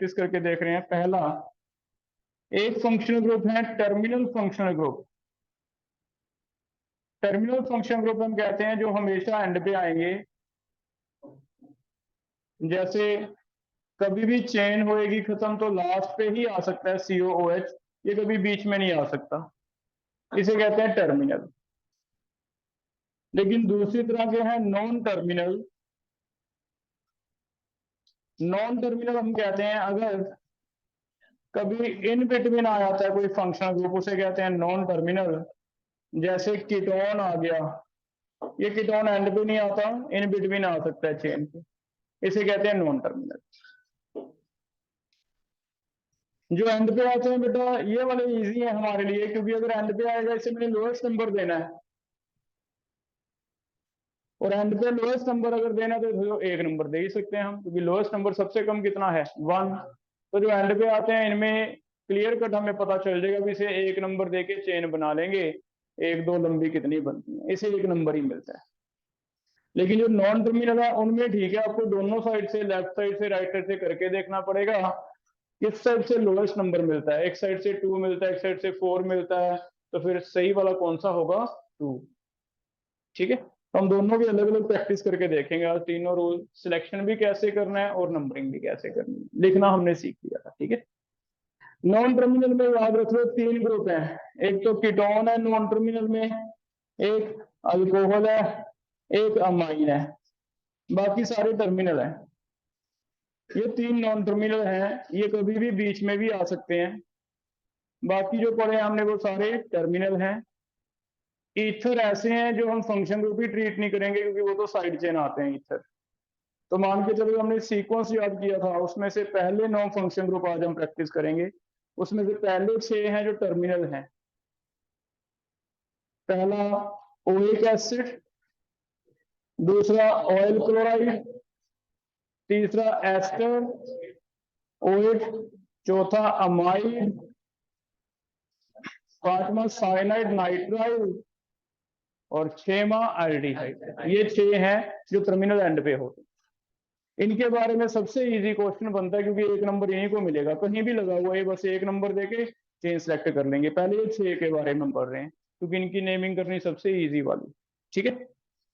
Practice करके देख रहे हैं। पहला, एक फंक्शनल ग्रुप है terminal functional group. Terminal functional group हम कहते हैं जो हमेशा एंड पे आएंगे। जैसे कभी भी चेन होएगी खत्म तो लास्ट पे ही आ सकता है COOH, ये कभी बीच में नहीं आ सकता, इसे कहते हैं टर्मिनल। लेकिन दूसरी तरह के हैं नॉन टर्मिनल। नॉन टर्मिनल हम कहते हैं अगर कभी इन बिटवीन आ जाता है कोई फंक्शनल ग्रुप, उसे कहते हैं नॉन टर्मिनल। जैसे कीटोन आ गया, ये कीटोन एंड पे नहीं आता, इन बिटवीन आ सकता है चेन पे, इसे कहते हैं नॉन टर्मिनल। जो एंड पे आते हैं बेटा ये वाले इजी है हमारे लिए, क्योंकि अगर एंड पे आएगा इसे मैंने लोएस्ट नंबर देना है, और एंड पे लोएस्ट नंबर अगर देना तो एक नंबर दे ही सकते हैं हम, क्योंकि लोएस्ट नंबर सबसे कम कितना है 1। तो जो एंड पे आते हैं इनमें क्लियर कट हमें पता चल जाएगा भी इसे एक नंबर देके चेन बना लेंगे, एक दो लंबी कितनी बनती है, इसे एक नंबर ही मिलता है। लेकिन जो नॉन टर्मिनल है उनमें ठीक है, आपको दोनों साइड से, लेफ्ट साइड से राइट साइड से करके देखना पड़ेगा किस साइड से लोएस्ट नंबर मिलता है। एक साइड से 2 मिलता है, एक साइड से 4 मिलता है, तो फिर सही वाला कौन सा होगा 2। ठीक है, तो हम दोनों की अलग अलग प्रैक्टिस करके देखेंगे आज तीनों रूल, सिलेक्शन भी कैसे करना है और नंबरिंग भी कैसे करनी है, लिखना हमने सीख लिया था। ठीक है, नॉन टर्मिनल में याद रख लो 3 ग्रुप हैं, एक तो कीटोन है नॉन टर्मिनल में, एक अल्कोहल है, एक अमाइन है, बाकी सारे टर्मिनल है। ये 3 नॉन टर्मिनल हैं, ये कभी भी बीच में भी आ सकते हैं। बाकी जो पढ़े हमने वो सारे टर्मिनल हैं। ईथर ऐसे हैं जो हम फंक्शन ग्रुप ही ट्रीट नहीं करेंगे, क्योंकि वो तो साइड चेन आते हैं ईथर। तो मान के चलो हमने सीक्वेंस याद किया था, उसमें से पहले 9 फंक्शन ग्रुप आज हम प्रैक्टिस करेंगे, उसमें से पहले 6 हैं जो टर्मिनल हैं। पहला ओइक एसिड, दूसरा ऑयल क्लोराइड, तीसरा एस्टर ओइक, चौथा अमाइड, पांचवा साइनाइड नाइट्राइल, और छठवां एल्डिहाइड। ये 6 हैं जो टर्मिनल एंड पे होते हैं। इनके बारे में सबसे इजी क्वेश्चन बनता है, क्योंकि एक नंबर यहीं को मिलेगा, कहीं भी लगा हुआ है, बस एक नंबर देके चेन सेलेक्ट कर लेंगे। पहले ये 6 के बारे में पढ़ रहे हैं, क्योंकि इनकी नेमिंग करनी सबसे इजी वाली। ठीक है,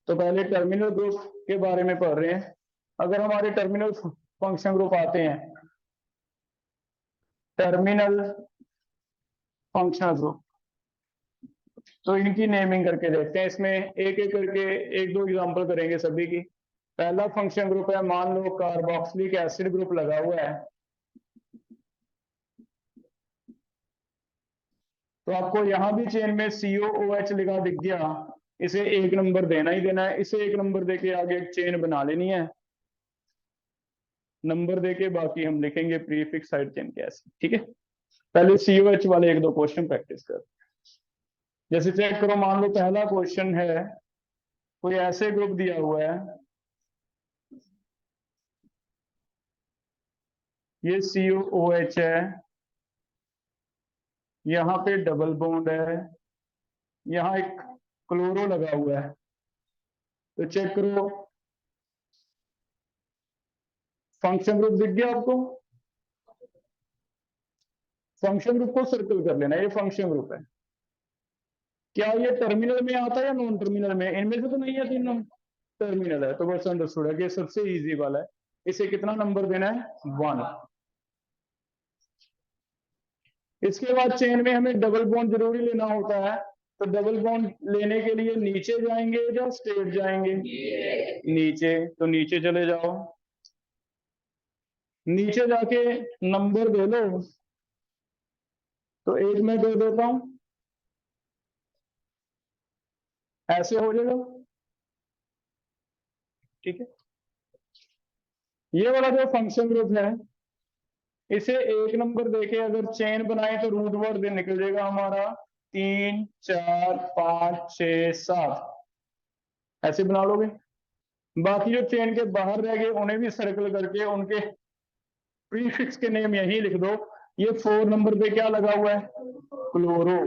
तो पहले टर्मिनल ग्रुप के बारे में पढ़ रहे हैं। अगर हमारे टर्मिनल फंक्शन ग्रुप आते हैं, टर्मिनल फंक्शनल ग्रुप, तो इनकी नेमिंग करके देखते हैं। इसमें एक एक करके एक दो एग्जांपल करेंगे सभी की। पहला फंक्शन ग्रुप है, मान लो कार्बोक्सिलिक एसिड ग्रुप लगा हुआ है, तो आपको यहां भी चेन में COOH लिखा दिख गया, इसे एक नंबर देना ही देना है, इसे एक नंबर देके आगे चेन बना लेनी है, नंबर देके बाकी हम लिखेंगे प्रीफिक्स साइड चेन कैसे। ठीक है, पहले COH वाले एक दो क्वेश्चन प्रैक्टिस कर। जैसे चेक करो, मान लो पहला क्वेश्चन है, कोई ऐसे ग्रुप दिया हुआ है, ये COOH है, यहाँ पे डबल बॉन्ड है, यहाँ एक क्लोरो लगा हुआ है। तो चेक करो, फंक्शन ग्रुप दिख गया आपको? फंक्शन ग्रुप को सर्कल कर लेना, ये फंक्शन ग्रुप है। क्या ये टर्मिनल में आता है या नॉन टर्मिनल में? इनमें से तो नहीं है, तीनों टर्मिनल है, तो बस अंडरस्टूड है कि सबसे इजी वाला है। इसे कितना नंबर देना है 1। इसके बाद चेन में हमें डबल बॉन्ड जरूरी लेना होता है, तो डबल बॉन्ड लेने के लिए नीचे जाएंगे या स्ट्रेट जाएंगे? नीचे, तो नीचे चले जाओ, नीचे जाके नंबर दे लो, तो एक मैं दे देता हूं, ऐसे हो जाएगा। ठीक है, ये वाला जो फंक्शन ग्रुप है, इसे एक नंबर देके अगर चेन बनाए तो रूट वर्ड निकल जाएगा हमारा 3 4 5 6 7, ऐसे बना लोगे। बाकी जो चेन के बाहर रह गए उन्हें भी सर्कल करके उनके प्रीफिक्स के नेम यही लिख दो। ये 4 नंबर पे क्या लगा हुआ है? क्लोरो।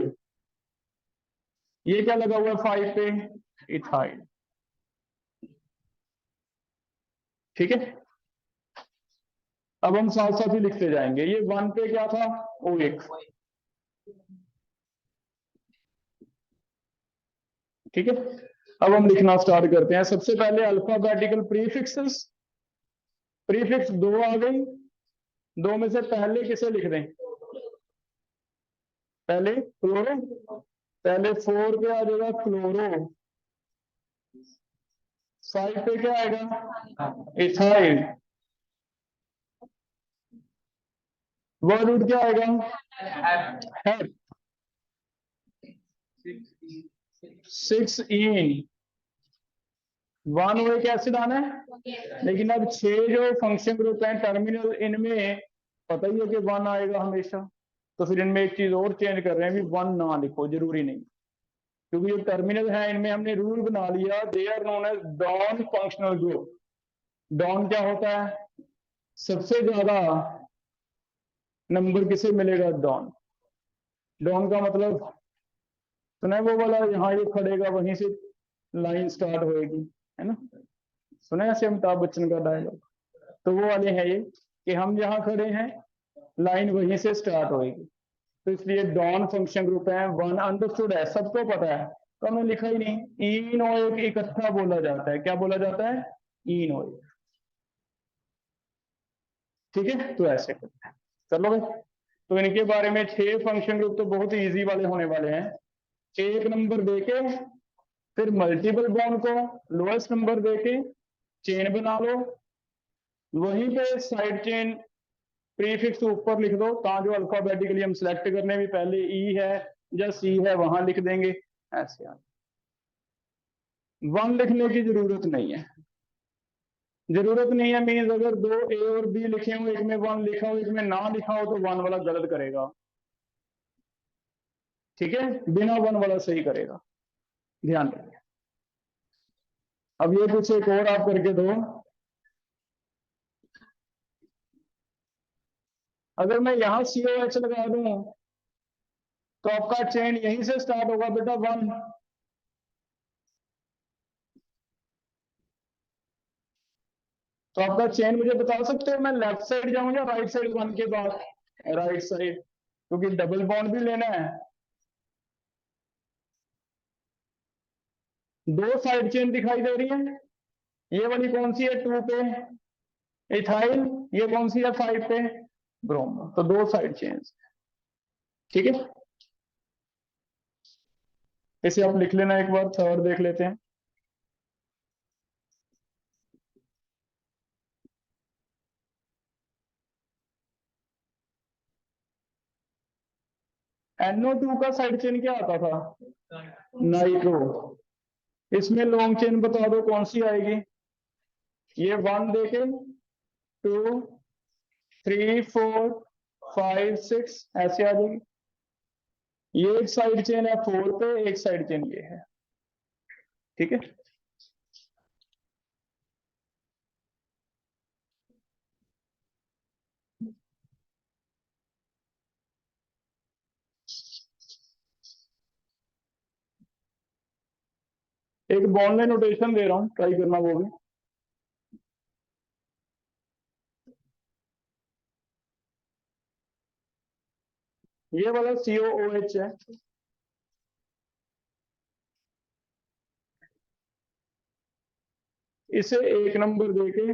ये क्या लगा हुआ है 5 पे? इथाइल। ठीक है, अब हम साथ साथ ही लिखते जाएंगे। ये 1 पे क्या था, O1, ठीक है। अब हम लिखना स्टार्ट करते हैं। सबसे पहले अल्फाबेटिकल प्रीफिक्सेस, प्रीफिक्स 2 आ गई। 2 में से पहले किसे लिख दें, पहले क्लोरो, पहले 4 पे आ जाएगा क्लोरो, 5 पे क्या आएगा, इथाइल, वर्ड रूट क्या आएगा, है 6 इन 1 एक एसिड आना है। लेकिन अब 6 जो फंक्शन ग्रुप है टर्मिनल, इनमें पता ही है कि 1 आएगा हमेशा, तो फिर इनमें एक चीज और चेंज कर रहे हैं, भी 1 ना लिखो, जरूरी नहीं, क्योंकि ये टर्मिनल है इनमें हमने रूल बना लिया, they are known as don functional group. Don क्या होता है, सबसे ज्यादा नंबर किसे मिलेगा, डॉन। डॉन का मतलब सुना है वो वाला, यहाँ ये खड़ेगा वहीं से लाइन स्टार्ट होएगी, है ना, सुना है ऐसे अमिताभ बच्चन का डायलॉग, तो वो वाले हैं ये, कि हम जहाँ खड़े हैं लाइन वहीं से स्टार्ट होएगी, तो इसलिए डॉन फंक्शन ग्रुप है। 1 अंडरस्टूड है, सबको पता है, तो हमने लिखा ही नहीं। इन और एक इकट्ठा बोला जाता है, क्या बोला जाता है, इन और, ठीक है, तो ऐसे करते हैं। चलो भाई, तो इनके बारे में 6 फंक्शन ग्रुप तो बहुत ही इजी वाले होने वाले हैं। एक नंबर देके फिर मल्टीपल बॉन्ड को लोएस्ट नंबर देके चेन बना लो, वहीं पे साइड चेन प्रीफिक्स ऊपर लिख दो, कहाँ जो अल्फाबेटिकली हम सिलेक्ट करने भी पहले ई है या सी है वहां लिख देंगे, ऐसे। 1 लिखने की जरूरत नहीं है, जरूरत नहीं है मीन्स अगर 2 ए और बी लिखे हो, एक में 1 लिखा हो एक में ना लिखा हो, तो 1 वाला गलत करेगा, ठीक है, बिना 1 वाला सही करेगा, ध्यान रखिए। अब ये कुछ एक और आप करके दो, अगर मैं यहां COH लगा दूं तो आपका चेन यहीं से स्टार्ट होगा बेटा, 1। तो आपका चेन मुझे बता सकते हो, मैं लेफ्ट साइड जाऊं या राइट साइड 1 के बाद, राइट साइड, क्योंकि डबल बॉन्ड भी लेना है। 2 साइड चेन दिखाई दे रही है, ये वाली कौन सी है, 2 पे इथाइल, ये कौन सी है, 5 पे ब्रोमो, तो 2 साइड चेन, ठीक है। इसे आप लिख लेना, एक बार थर्ड देख लेते हैं। NO2 का साइड चेन क्या आता था, नाइट्रो। इसमें लॉन्ग चेन बता दो कौन सी आएगी, ये 1 देके 2 3 4 5 6 ऐसे आ जाएगी। ये एक साइड चेन है 4 पे, एक साइड चेन ये है, ठीक है। एक बॉन्ड नोटेशन दे रहा हूं, ट्राई करना वो भी। ये वाला COOH है, इसे 1 नंबर देके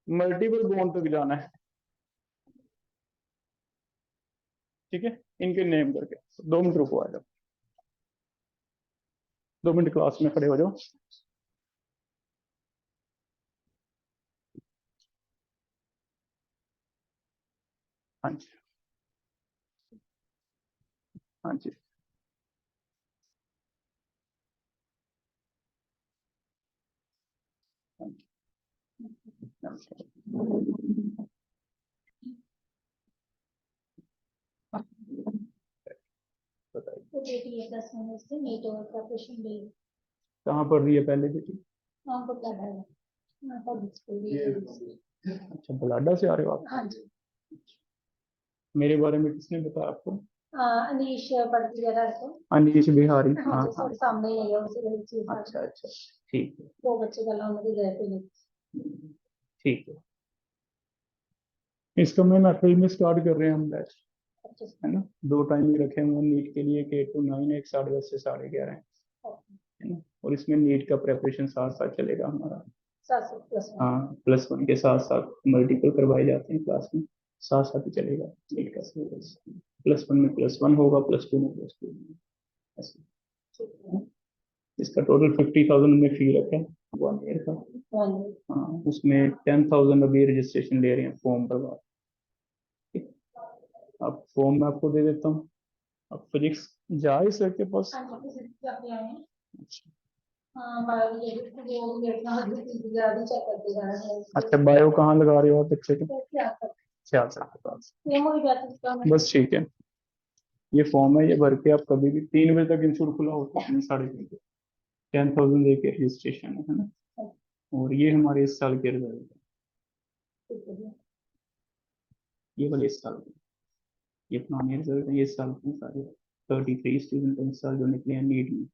मल्टीपल बॉन्ड तक जाना है, ठीक है, इनके नेम करके। 2 मिनट रुको, आ जाओ, 2 मिनट क्लास में खड़े हो जाओ। हाँ जी, हाँ जी, हाँ जी, नमस्कार। बताइए, तो बेटी ये 10 मिनट से नीट और का क्वेश्चन दे कहाँ पढ़ रही है पहले बेटी, आपको क्या है ना पब्लिक स्कूल। अच्छा बलाडा से आ रहे हो आप, हाँ जी, मेरे बारे में किसने बताया आपको, अनीश पढ़ती है घर को। अनीश बिहारी, हाँ हाँ जी, हाँ, सर सामने ही है उसी गली चीज। अच्छा अच्छा, ठीक है, 2 बच्चे कल उनके गए थे। ठीक है। इसका मैम अप्रैल में स्टार्ट कर रहे हैं हम बैच, अच्छा है ना। 2 टाइम ही रखे हुए नीट के लिए, एक 8 to 9, एक 10:30 से 11:30 है ना। और इसमें नीट का प्रेपरेशन साथ साथ चलेगा हमारा। 700+1। हाँ, +1 के साथ साथ मल्टीपल करवाए जाते हैं क्लास में, साथ साथ ही चलेगा नीट का सिलेबस। +1 में +1 होगा, +2 में +2 होगा, ऐसे। ठीक है। इसका टोटल 50,000 में फी रखा है 1 ईयर का। हाँ, उसमें 10,000 अभी रजिस्ट्रेशन ले रहे हैं फॉर्म भरवा। अब फॉर्म मैं आपको दे देता हूँ। अब फिजिक्स जा इस लड़के के पास। हाँ जी, फिजिक्स का भी आए हैं। अच्छा, हाँ, बायोलॉजी को वो देखना हर चीज ज्यादा चेक करते जाना है। अच्छा, बायो कहाँ लगा रहे हो आप बच्चे को? क्या कर ख्याल से आपके पास। सेम हो जाता है इसका। बस ठीक है, ये फॉर्म है, ये भर के आप कभी भी 3 बजे तक इंस्टीट्यूट खुला होता है, 3:30 बजे 10,000 दे के रजिस्ट्रेशन है ना। और ये हमारे इस साल के रिजल्ट है, ये वाले इस साल के, ये पुराने रिजल्ट है, ये इस साल के सारे 33 स्टूडेंट इस साल जो निकले हैं नीट में।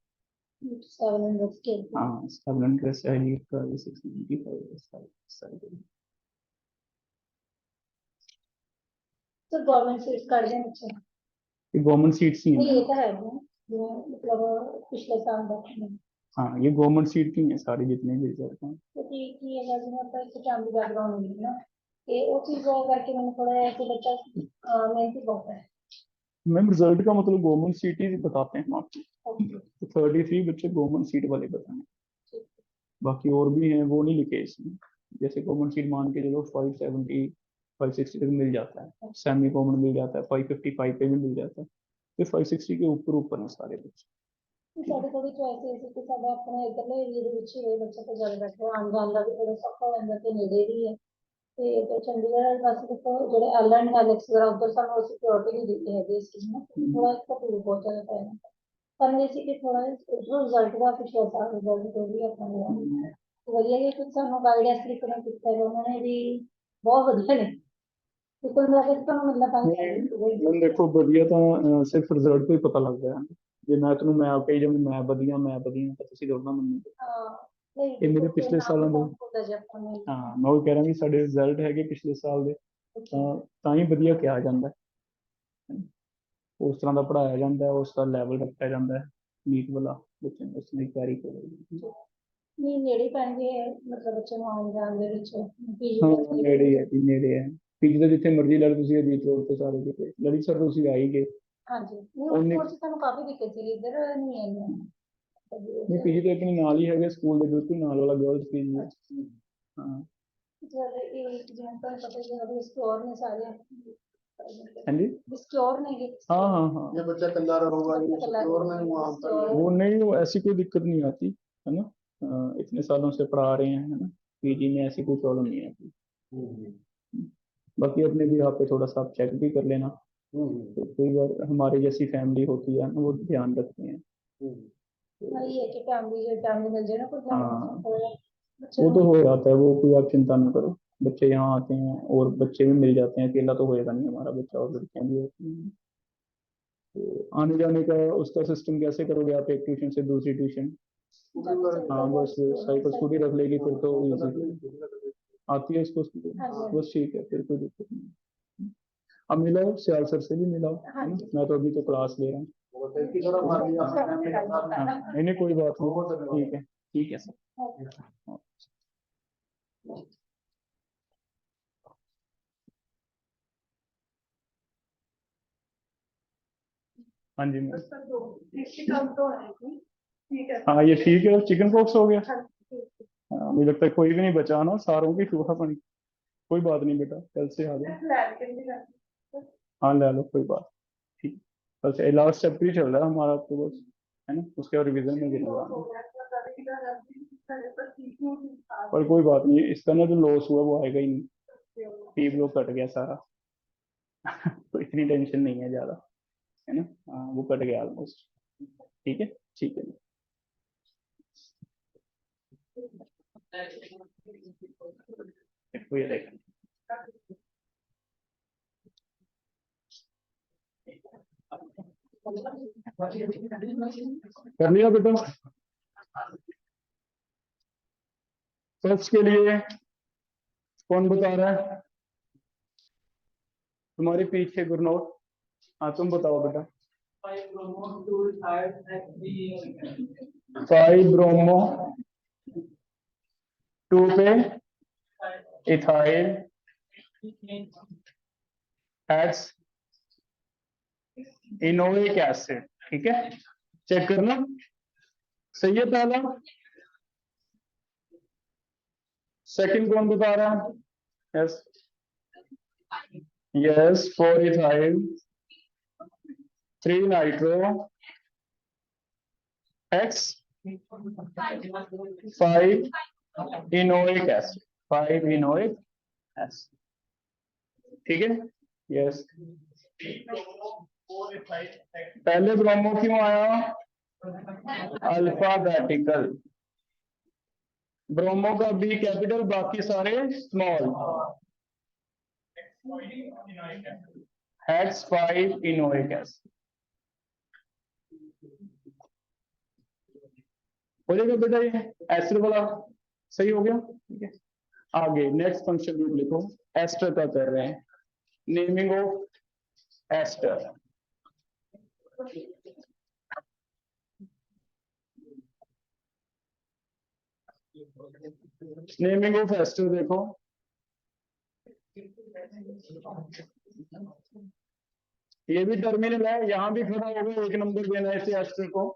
700 स्केल। हाँ, 700 है नीट का, ये 695 इस साल के। तो गवर्नमेंट सीट कर दें बच्चे। ये गवर्नमेंट सीट्स ही नहीं, हैं। ये तो है वो जो मतलब पिछले साल बैठे हैं। हाँ, ये गवर्नमेंट सीट की हैं सारी जितने भी रिजल्ट हैं। क्योंकि की अगर जो होता है फैमिली बैकग्राउंड होगी ना, कि वो चीज वो करके मैंने थोड़ा है कि बच्चा मेहनती बहुत है। मैम रिजल्ट का मतलब गवर्नमेंट सीट ही बताते हैं हम आपको। ओके। तो 33 बच्चे गवर्नमेंट सीट वाले बताएं, ठीक बाकी और भी हैं वो नहीं लिखे इसमें। जैसे गवर्नमेंट सीट मान के चलो 570 560 तक मिल जाता है, सेमी कॉमन मिल जाता है, 555 पे भी मिल जाता है, फिर 560 के ऊपर ऊपर हैं सारे बच्चे। है। साढ़े थोड़ी चॉइस है कि साढ़े अपने इधरले एरिया ਦੇ ਵਿੱਚ ਹੀ ਬੱਚੇ ਤੋਂ ਜ਼ਿਆਦਾ ਬੈਠੇ ਆਉਣ ਜਾਣ ਦਾ ਵੀ ਥੋੜਾ ਸੌਖਾ ਹੋ ਜਾਂਦਾ ਤੇ ਨੇੜੇ ਵੀ ਹੈ। ਤੇ ਇੱਧਰ ਚੰਡੀਗੜ੍ਹ ਵਾਲੇ ਪਾਸੇ ਦੇਖੋ ਜਿਹੜੇ ਐਲਐਨ ਹੈਲਿਕਸ ਵਗੈਰਾ ਉੱਧਰ ਸਾਨੂੰ ਸਿਕਿਉਰਿਟੀ ਨਹੀਂ ਦਿੱਤੀ ਹੈਗੀ ਇਸ ਚੀਜ਼ ਨੂੰ, ਥੋੜਾ ਇੱਕ ਤਾਂ ਦੂਰ ਬਹੁਤ ਜ਼ਿਆਦਾ ਪੈ ਜਾਂਦਾ। ਸਾਨੂੰ ਇਹ ਸੀ ਕਿ ਥੋੜਾ ਇਧਰੋਂ ਰਿਜ਼ਲਟ ਦਾ ਪਿਛਲੇ ਸਾਲ ਰਿਜ਼ਲਟ ਜੋ ਵੀ ਆਪਣਾ ਲਿਆ ਵਧੀਆ ਹੀ ਕੁਝ ਸਾਨੂੰ ਗਾਈਡੈਂਸ ਤਰੀਕੇ ਨਾਲ ਕੀਤਾ ਹੈ ਉਹਨਾਂ ਨੇ ਵੀ ਬਹੁਤ ਵਧੀਆ ਨੇ। ਤੇ ਕੋਈ ਮਿਲਾ ਕੇ ਤੁਹਾਨੂੰ ਮਿਲਣਾ ਪਾਉਂਦਾ मैम देखो बढ़िया तो सिर्फ रिजल्ट ਤੋਂ ਹੀ ਪਤਾ ਲੱਗਦਾ ਹੈ। ਜੇ ਮੈਂ ਤੈਨੂੰ ਮੈਂ ਕਹੀ ਜਾਵਾਂ ਮੈਂ ਵਧੀਆ ਤਾਂ ਤੁਸੀਂ ਦੋਨਾਂ ਮੰਨੋਗੇ। ਹਾਂ ਨਹੀਂ ਇਹ ਮੇਰੇ ਦੇਖੋ ਪਿਛਲੇ ਨਾਮ ਸਾਲਾਂ ਦੇ, ਬਹੁਤ ਹੁੰਦਾ ਜੇ ਆਪਾਂ ਨੂੰ। ਹਾਂ ਮੈਂ ਉਹ ਕਹਿ ਰਿਹਾ ਵੀ ਸਾਡੇ ਰਿਜ਼ਲਟ ਹੈਗੇ ਪਿਛਲੇ ਸਾਲ ਦੇ, ਤਾਂ ਹੀ ਵਧੀਆ ਕਿਹਾ ਜਾਂਦਾ ਹੈ। ਉਸ ਤਰ੍ਹਾਂ ਦਾ ਪੜਾਇਆ ਜਾਂਦਾ ਹੈ, ਉਸ ਦਾ ਲੈਵਲ ਰੱਖਿਆ ਜਾਂਦਾ ਹੈ ਨੀਟ ਵਾਲਾ, ਬੱਚੇ ਨੂੰ ਉਸ ਦੀ ਤਿਆਰੀ ਕਰੋ। ਨਹੀਂ ਨੇੜੇ ਪੈਣਗੇ ਮਤਲਬ ਬੱਚੇ ਨੂੰ ਆਉਣ ਜਾਣ ਦੇ ਵਿੱਚ ਪੀਜੀ ਹਾਂ ਨੇੜੇ ਹੀ ਹੈ ਜੀ, ਨੇੜੇ ਹੈ। ਪੀਜੀ ਤਾਂ ਜਿੱਥੇ ਮਰਜ਼ੀ ਲੈ ਲਓ ਤੁਸੀਂ, ਅਜੀਤ ਰੋਡ ਤੇ ਸਾਰੇ ਕਿਤੇ। ਲੜੀ ਸਰ ਤੁਸੀਂ ਆ ਹੀ ਗਏ। ਹਾਂਜੀ ਨਹੀਂ ਉਸ ਕੋਰਸ ਤੁਹਾਨੂੰ ਕਾਫੀ ਦਿੱਕਤ ਸੀ ਇੱਧਰ ਨਹੀਂ ਹੈ ਨਹੀਂ, ਪੀਜੀ ਤਾਂ ਆਪਣੇ ਨਾਲ ਹੀ ਹੈਗੇ, ਸਕੂਲ ਦੇ ਬਿਲਕੁਲ ਨਾਲ ਵਾਲਾ ਗਰਲਸ ਪੀਜੀ ਹੈ। ਹਾਂ ਜਦ ਇਹ ਜਿਵੇਂ ਤੁਹਾਨੂੰ ਪਤਾ ਹੀ ਹੈ ਸਟੋਰ ਨੇ ਸਾਰੇ हाँ जी, स्टोर नहीं। हाँ हाँ हाँ, ये बच्चा कल्ला होगा, ये सिक्योर में वहाँ पर वो नहीं, वो ऐसी कोई दिक्कत नहीं आती है ना। इतने सालों से पढ़ा रहे हैं, है ना, पीजी में ऐसी कोई प्रॉब्लम नहीं आती। बाकी अपने भी यहाँ पे थोड़ा सा आप चेक भी कर लेना, तो कई बार हमारी जैसी फैमिली होती है ना, वो ध्यान रखते हैं। ये है कि फैमिली मिल जाए ना कुछ हाँ, वो तो हो जाता है, वो कोई आप चिंता ना करो। बच्चे यहाँ आते हैं और बच्चे भी मिल जाते हैं, अकेला तो होएगा नहीं हमारा बच्चा, और लड़कियाँ भी होती हैं। तो आने जाने का उसका सिस्टम कैसे करोगे आप, एक ट्यूशन से दूसरी ट्यूशन? हाँ बस साइकिल स्कूटी रख लेगी फिर तो easy आती है इसको स्कूटी, बस ठीक है, फिर कोई दिक्कत नहीं। अब मिलाओ सियाल सर से भी मिलाओ, है ना, मैं तो अभी तो क्लास ले रहा हूँ। नहीं नहीं कोई बात नहीं, ठीक है सर। हाँ जी मैम, हाँ ये ठीक है, चिकन पॉक्स हो गया। हाँ, मुझे लगता है कोई भी नहीं बचा ना, सारों की चूहा पानी। कोई बात नहीं बेटा, कल से आ जाओ। हाँ ले लो, कोई बात ठीक। कल से लास्ट चैप्टर ही चल रहा है हमारा तो बस, है ना, उसके बाद रिवीजन में गिरना। पर कोई बात नहीं, इसका ना जो लॉस हुआ वो आएगा ही नहीं, फी ब्लॉक कट गया सारा। तो इतनी टेंशन नहीं है ज्यादा, है ना। हाँ वो कट गया ऑलमोस्ट, ठीक है, ठीक है। देखो ये देख, कर लिया बेटा। टेस्ट के लिए कौन बता रहा है? तुम्हारे पीछे गुरनौर। हाँ तुम बताओ बेटा। 5 ब्रोमो 2 पे इथाइल एड्स इनोइक एसिड। ठीक है, चेक करना सही है पहला। सेकंड कौन बता रहा है? Yes yes 4 ethyl 3 nitro hex 5 enoic acid 5 enoic acid. ठीक है, यस। पहले ब्रोमो क्यों आया? अल्फाबेटिकल। ब्रोमो का बी कैपिटल, बाकी सारे स्मॉल। Hex 5 enoic acid. हो जाएगा बेटा, ये एस्टर वाला सही हो गया। ठीक है, आगे नेक्स्ट फंक्शन ग्रुप लिखो। एस्टर का कर रहे हैं, naming of ester. Naming of ester देखो, ये भी टर्मिनल है, यहां भी खड़ा होगा, एक नंबर देना है इसे एस्टर को।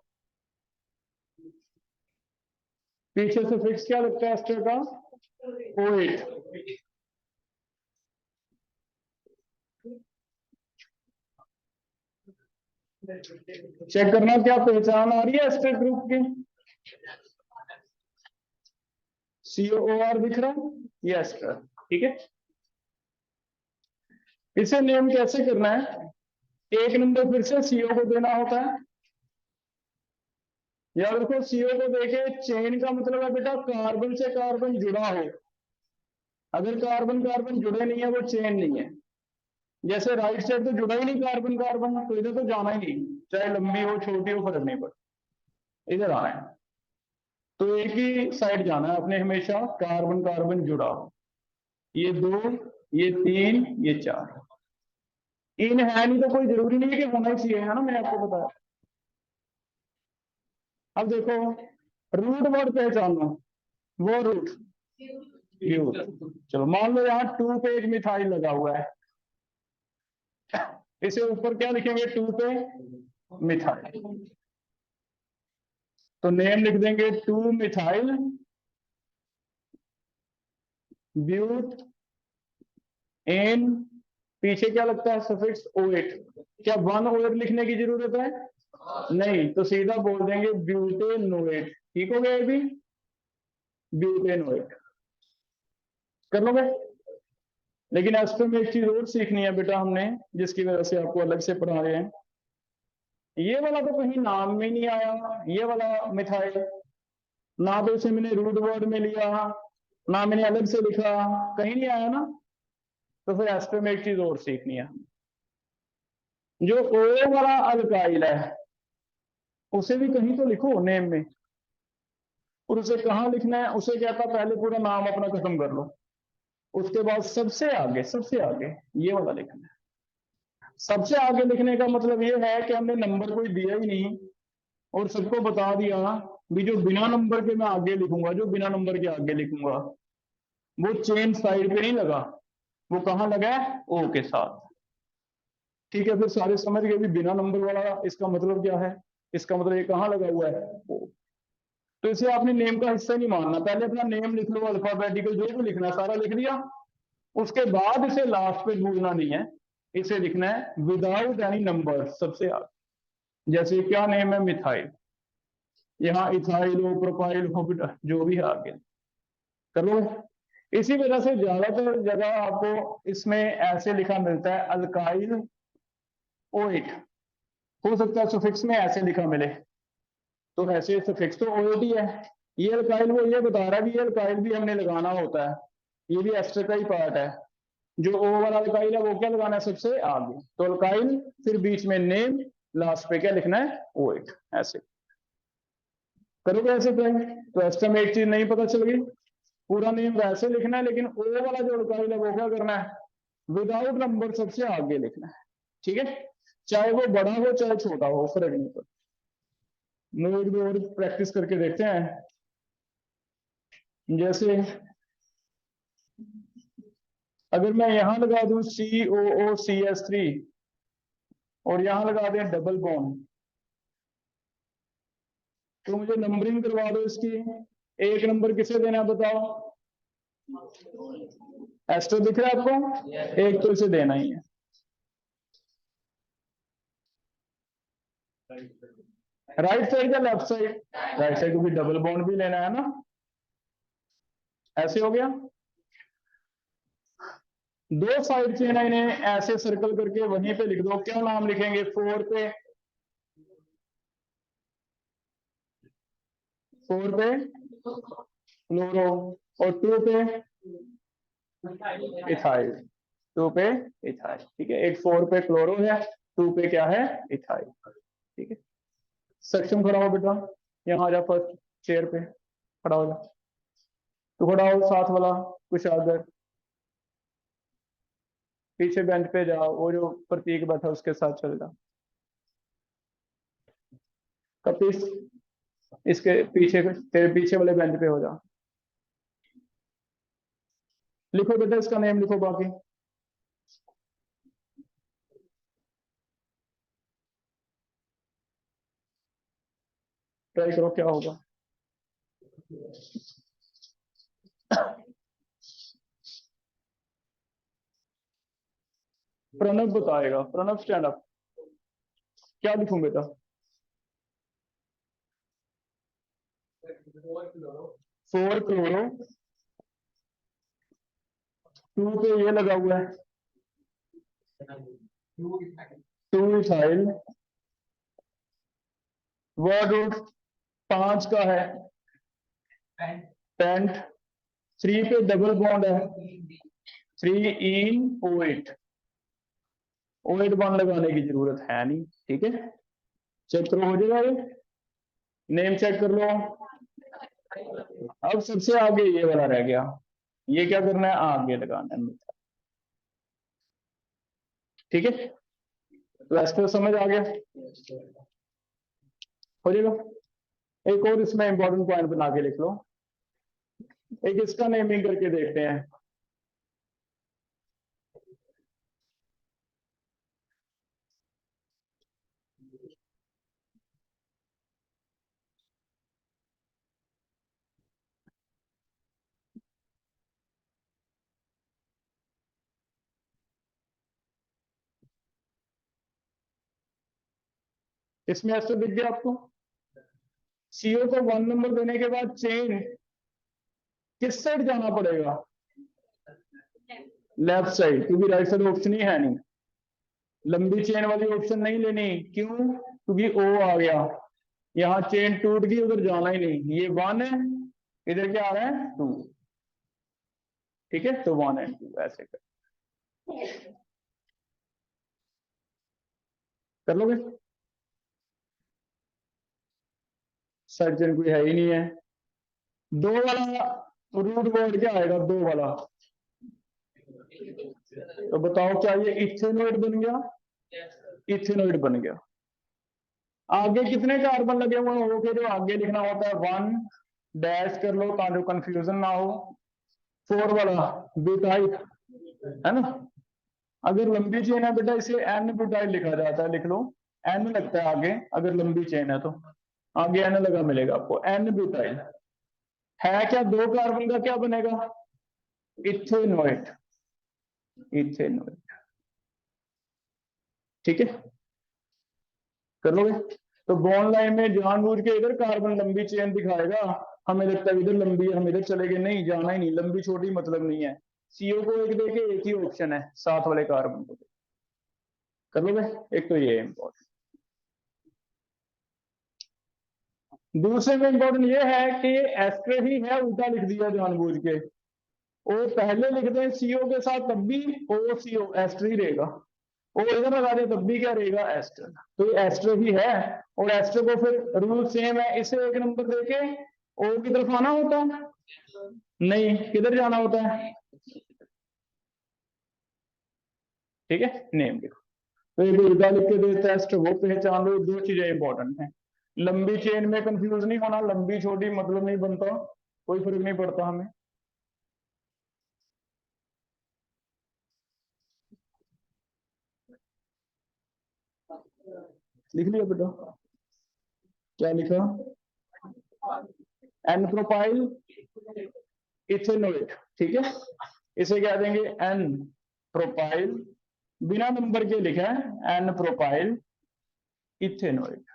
पीछे से फिक्स क्या लगता है एस्टर का? OH। चेक करना क्या पहचान आ रही है एस्टर ग्रुप की? COOR दिख रहा है, ये एस्टर। ठीक है, इसे नेम कैसे करना है? एक नंबर फिर से CO को देना होता है। याद रखो, CO को देके चेन का मतलब है बेटा कार्बन से कार्बन जुड़ा हो। अगर कार्बन कार्बन जुड़े नहीं है वो चेन नहीं है। जैसे राइट साइड तो जुड़ा ही नहीं कार्बन कार्बन, तो इधर तो जाना ही नहीं, चाहे लंबी हो छोटी हो फर्क नहीं पड़ता, इधर आना है। तो एक ही साइड जाना है अपने, हमेशा कार्बन कार्बन जुड़ा हो। ये 2, ये 3, ये 4 इन है नहीं तो कोई जरूरी नहीं है कि होना ही चाहिए, है ना, मैंने आपको बताया। अब देखो रूट वर्ड पहचानो, वो रूट यूज। चलो मान लो यहाँ 2 पे एक मिथाइल लगा हुआ है, इसे ऊपर क्या लिखेंगे? 2 पे मिथाइल। तो नेम लिख देंगे 2 मिथाइल ब्यूट एन, पीछे क्या लगता है? Suffix OH। क्या 1 OH लिखने की जरूरत है? नहीं, तो सीधा बोल देंगे ब्यूटेनोएट। ठीक हो गया, ये भी ब्यूटेनोएट कर लोगे। लेकिन एस्टर में एक चीज और सीखनी है बेटा हमने, जिसकी वजह से आपको अलग से पढ़ा रहे हैं। ये वाला तो कहीं नाम में नहीं आया, ये वाला मिथाइल, ना तो इसे मैंने रूट वर्ड में लिया, ना मैंने अलग से लिखा, कहीं नहीं आया ना। तो फिर एस्टर में एक चीज और सीखनी है, जो O वाला अल्काइल है उसे भी कहीं तो लिखो नेम में। और उसे कहाँ लिखना है? उसे कहता पहले पूरा नाम अपना खत्म कर लो, उसके बाद सबसे आगे ये वाला लिखना है। सबसे आगे लिखने का मतलब ये है कि हमने नंबर कोई दिया ही नहीं और सबको बता दिया भी जो बिना नंबर के मैं आगे लिखूंगा, जो बिना नंबर के आगे लिखूंगा वो चेन साइड पे नहीं लगा, वो कहाँ लगा है? O के साथ। ठीक है, फिर सारे समझ गए भी बिना नंबर वाला इसका मतलब क्या है? इसका मतलब ये कहाँ लगा हुआ है? O। तो इसे आपने नेम का हिस्सा नहीं मानना, पहले अपना नेम लिख लो, अल्फाबेटिकल जो भी लिखना है सारा लिख दिया, उसके बाद इसे लास्ट पे भूलना नहीं है, इसे लिखना है विदाउट एनी नंबर सबसे आगे। जैसे क्या नेम है? मिथाइल, यहाँ इथाइल हो, प्रोपाइल हो, जो भी है आगे करो। इसी वजह से ज्यादातर जगह आपको इसमें ऐसे लिखा मिलता है अल्काइल OH। हो सकता है सुफिक्स में ऐसे लिखा मिले, तो ऐसे सफिक्स तो OH ही है। ये अल्काइल वो ये बता रहा है कि ये अल्काइल भी हमने लगाना होता है, ये भी एस्टर का ही पार्ट है। जो O वाला अल्काइल है वो क्या लगाना है? सबसे आगे। तो अल्काइल, फिर बीच में नेम, लास्ट पे क्या लिखना है? OH। ऐसे करोगे ऐसे ट्राई, तो एस्टर में एक चीज नहीं पता चल गई, पूरा नेम वैसे लिखना है, लेकिन O वाला जो अल्काइल है वो क्या करना है? विदाउट नंबर सबसे आगे लिखना है, ठीक है, चाहे वो बड़ा हो चाहे छोटा हो, फर्क नहीं पड़ता। नोट भी और प्रैक्टिस करके देखते हैं। जैसे अगर मैं यहां लगा दूं COOCS3 और यहां लगा दें डबल बॉन्ड, तो मुझे नंबरिंग करवा दो इसकी। एक नंबर किसे देना बताओ? एस्टर दिख रहा है आपको? एक तो इसे देना ही है। राइट साइड या लेफ्ट साइड? राइट साइड, क्योंकि डबल बॉन्ड भी लेना है ना। ऐसे हो गया। दो साइड चेन है, इन्हें ऐसे सर्कल करके वहीं पे लिख दो। क्या नाम लिखेंगे? 4 पे क्लोरो और 2 पे इथाइल। 2 पे इथाइल, ठीक है। एक 4 पे क्लोरो है, 2 पे क्या है? इथाइल, ठीक है। सेक्शन खड़ा हो बेटा, यहाँ आ जा, फर्स्ट चेयर पे खड़ा हो जा। तो खड़ा हो, साथ वाला कुछ आगे पीछे बेंच पे जाओ, वो जो प्रतीक बैठा उसके साथ चल जा। कपिस इसके पीछे, तेरे पीछे वाले बेंच पे हो जा। लिखो बेटा, इसका नेम लिखो बाकी। ट्राई करो क्या होगा। प्रणव बताएगा। Pranav stand up. क्या लिखूं बेटा? 4 क्लोरो, 2 पे ये लगा हुआ है 2 इथाइल, वर्ड रूट 5 का है पेंट, 3 पे डबल बॉन्ड है 3 इन O8। O8 बॉन्ड लगाने की जरूरत है नहीं, ठीक है। चेक करो, हो जाएगा ये। नेम चेक कर लो। अब सबसे आगे ये वाला रह गया, ये क्या करना है? आगे लगाना है, ठीक है। तो ऐसे समझ आ गया, हो जाएगा। एक और इसमें इंपॉर्टेंट पॉइंट बना के लिख लो। एक इसका नेमिंग करके देखते हैं। इसमें ऐसे दिख गया आपको। CO को 1 नंबर देने के बाद चेन किस साइड जाना पड़ेगा? लेफ्ट साइड, क्योंकि राइट साइड ऑप्शन ही है नहीं। लंबी चेन वाली ऑप्शन नहीं लेनी, क्यों? क्योंकि O आ गया, यहाँ चेन टूट गई, उधर जाना ही नहीं। ये 1 है, इधर क्या आ रहा है? 2, ठीक है। तो 1 and 2 ऐसे कर लोगे। साइड चेन कोई है ही नहीं है। 2 वाला रूट वर्ड क्या आएगा? 2 वाला, तो बताओ क्या ये इथेनॉइड बन गया? इथेनॉइड बन गया। आगे कितने कार्बन लगे हुए हो के जो आगे लिखना होता है 1 डैश कर लो ताकि कंफ्यूजन ना हो। 4 वाला ब्यूटाइल है ना। अगर लंबी चेन है बेटा इसे N ब्यूटाइल लिखा जाता है, लिख लो N लगता है आगे। अगर लंबी चेन है तो आगे N लगा मिलेगा आपको, N ब्यूटाइल। है क्या? 2 कार्बन का क्या बनेगा? इथेनॉइड, इथेनॉइड, ठीक है। कर लोगे। तो बॉन्ड लाइन में जानबूझ के इधर कार्बन लंबी चेन दिखाएगा, हमें लगता है इधर लंबी है, हम इधर चले गए, नहीं जाना ही नहीं। लंबी छोटी मतलब नहीं है। CO को एक देके एक ही ऑप्शन है, साथ वाले कार्बन को। कर लोगे। एक तो ये इंपॉर्टेंट। दूसरे में इंपॉर्टेंट ये है कि एस्टर ही है, उल्टा लिख दिया जानबूझ के। वो पहले लिख दें CO के साथ तब भी OCO एस्टर ही रहेगा, वो इधर लगा दे तब भी क्या रहेगा? एस्टर। तो ये एस्टर ही है, और एस्टर को फिर रूल सेम है, इसे 1 नंबर देके O की तरफ आना होता है, नहीं किधर जाना होता है? ठीक है, नेम लिखो। तो ये उल्टा लिख के दे टेस्ट वो पहचान लो। दो चीजें इंपॉर्टेंट हैं, लंबी चेन में कंफ्यूज नहीं होना, लंबी छोटी मतलब नहीं बनता, कोई फर्क नहीं पड़ता हमें। लिख लिया बेटा, क्या लिखा? एन प्रोपाइल इथेनोइक, ठीक है, इसे क्या देंगे? एन प्रोपाइल, बिना नंबर के लिखा है, एन प्रोपाइल इथेनोइक।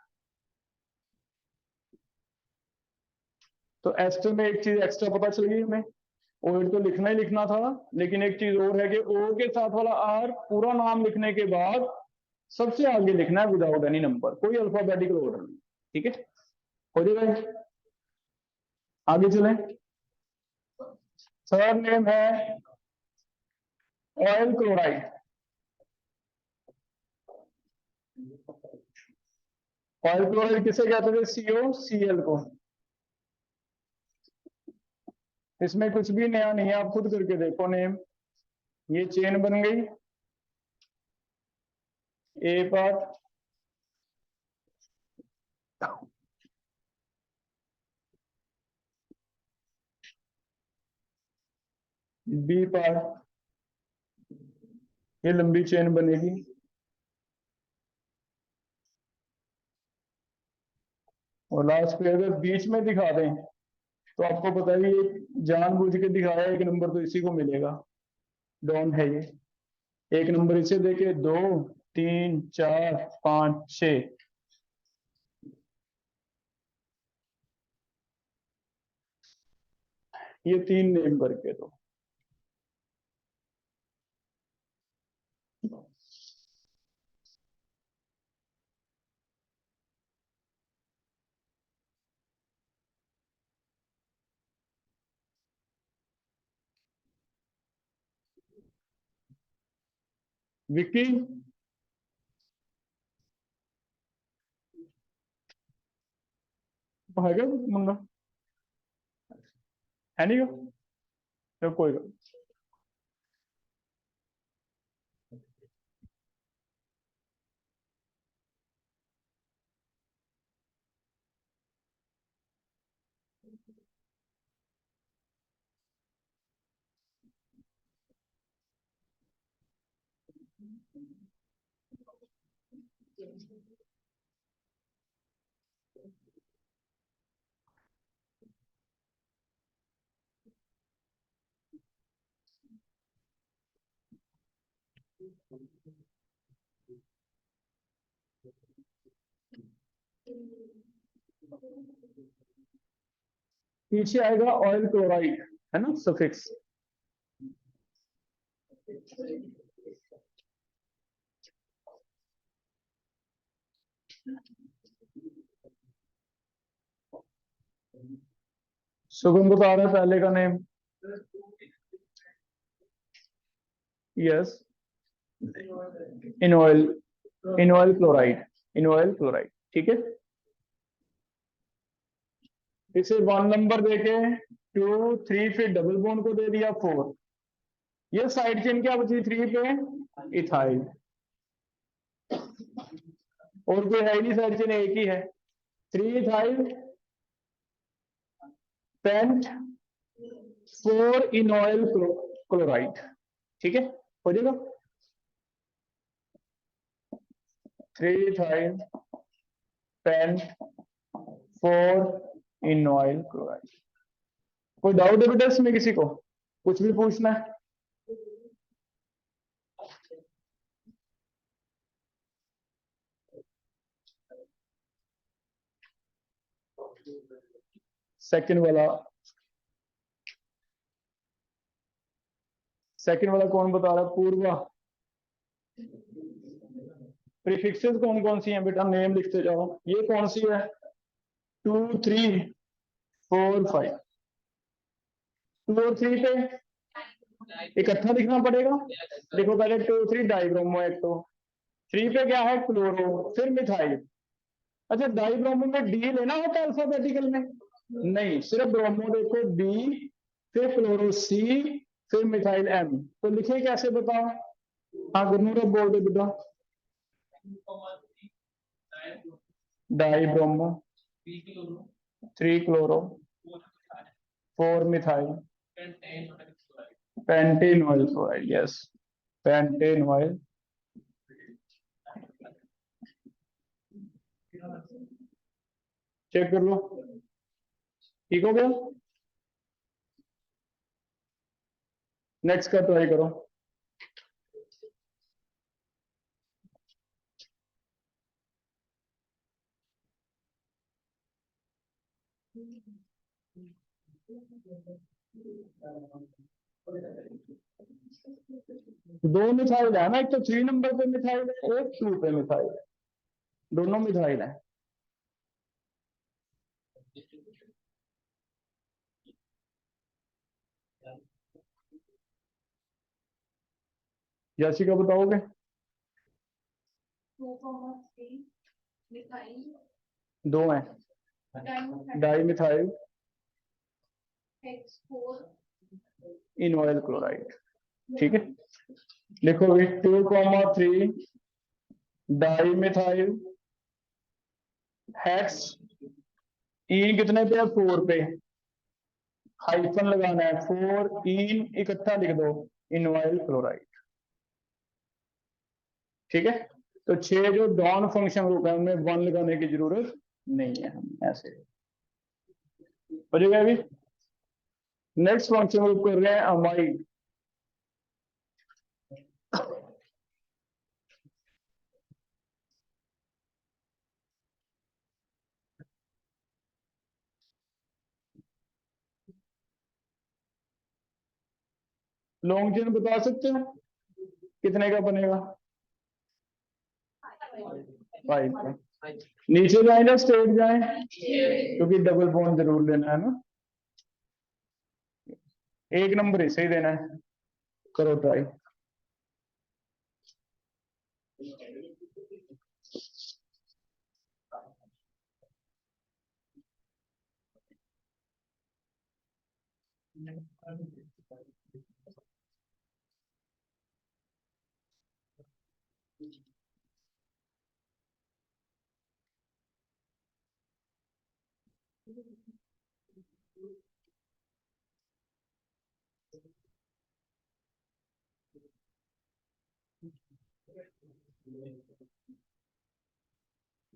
तो एस्टर में एक चीज एक्स्ट्रा पता चल गई हमें, ओएड तो लिखना ही लिखना था, लेकिन एक चीज और है कि ओ के साथ वाला आर पूरा नाम लिखने के बाद सबसे आगे लिखना है विदाउट एनी नंबर, कोई अल्फाबेटिकल ऑर्डर नहीं, ठीक है, हो जाएगा। आगे चलें, थर्ड नेम है ऑयल क्लोराइड। ऑयल क्लोराइड किसे कहते थे? COCl को। इसमें कुछ भी नया नहीं है, आप खुद करके देखो नेम। ये चेन बन गई, ए पार्ट, बी पार्ट, ये लंबी चेन बनेगी, और लास्ट पे अगर बीच में दिखा दें तो आपको पता है ये जानबूझ के दिखाया, एक नंबर तो इसी को मिलेगा, डॉन है ये। एक नंबर इसे देके 2 3 4 5 6, ये 3 नेम करके दो। विक्की, भागा मुंडा है नहीं का? तो कोई बात। पीछे आएगा ऑयल क्लोराइड, है ना, सफिक्स। शुभम बता रहा है पहले का नेम, यस, इनऑयल, इनऑयल क्लोराइड, इनऑयल क्लोराइड, ठीक है। इसे 1 नंबर देके 2 3, फिर डबल बॉन्ड को दे दिया 4, ये साइड चेन क्या बची 3 पे? इथाइल। और कोई है ही नहीं, साइड चेन एक ही है, 3 इथाइल पेंट 4 इनऑयल क्लोराइड, ठीक है, हो जाएगा। 3 इथाइल पेंट 4 इनऑयल क्लोराइड। कोई डाउट है बेटा इसमें किसी को? कुछ भी पूछना है? सेकंड वाला कौन बता रहा है? पूर्वा। प्रीफिक्सेस कौन कौन सी हैं बेटा? नेम लिखते जाओ। ये कौन सी है? 2 3 4 5। 2 और 3 पे इकट्ठा लिखना पड़ेगा। देखो पहले 2 3 डाइब्रोमो एक, तो 3 पे क्या है? क्लोरो, फिर मिथाइल। अच्छा, डाइब्रोमो में डी लेना होता है अल्फाबेटिकल में? नहीं, सिर्फ ब्रोमो देखो, बी, फिर क्लोरो C, फिर मिथाइल M। तो लिखे कैसे बताओ? हाँ गुरनूर अब बोल दो बेटा। Di bromo 3 chloro 4 methyl pentanoyl chloride. Yes, pentanoyl. Check कर लो, ठीक हो गया। नेक्स्ट का ट्राई करो। दो मिथाइल है ना, एक तो 3 नंबर पे मिथाइल है, एक 2 पे मिथाइल है, दोनों मिथाइल है। जैसिका बताओगे? दो हैं, डाई मिथाइल इनॉइल क्लोराइड। ठीक है, लिखो भी 2,3 डाई मिथाइल हेक्स। इन कितने पे है? 4 पे, हाइफन लगाना है, 4 इन इकट्ठा लिख दो, इनॉइल क्लोराइड। ठीक है, तो 6 जो डॉन फंक्शन ग्रुप है उनमें 1 लगाने की जरूरत नहीं है, हम ऐसे हो जाएगा। अभी नेक्स्ट फंक्शन ग्रुप कर रहे हैं अमाइड। लॉन्ग चेन बता सकते हैं कितने का बनेगा? 5 का। नीचे जाए ना स्ट्रेट जाए, क्योंकि डबल बॉन्ड जरूर लेना है ना। एक नंबर इसे ही देना है, करो ट्राई।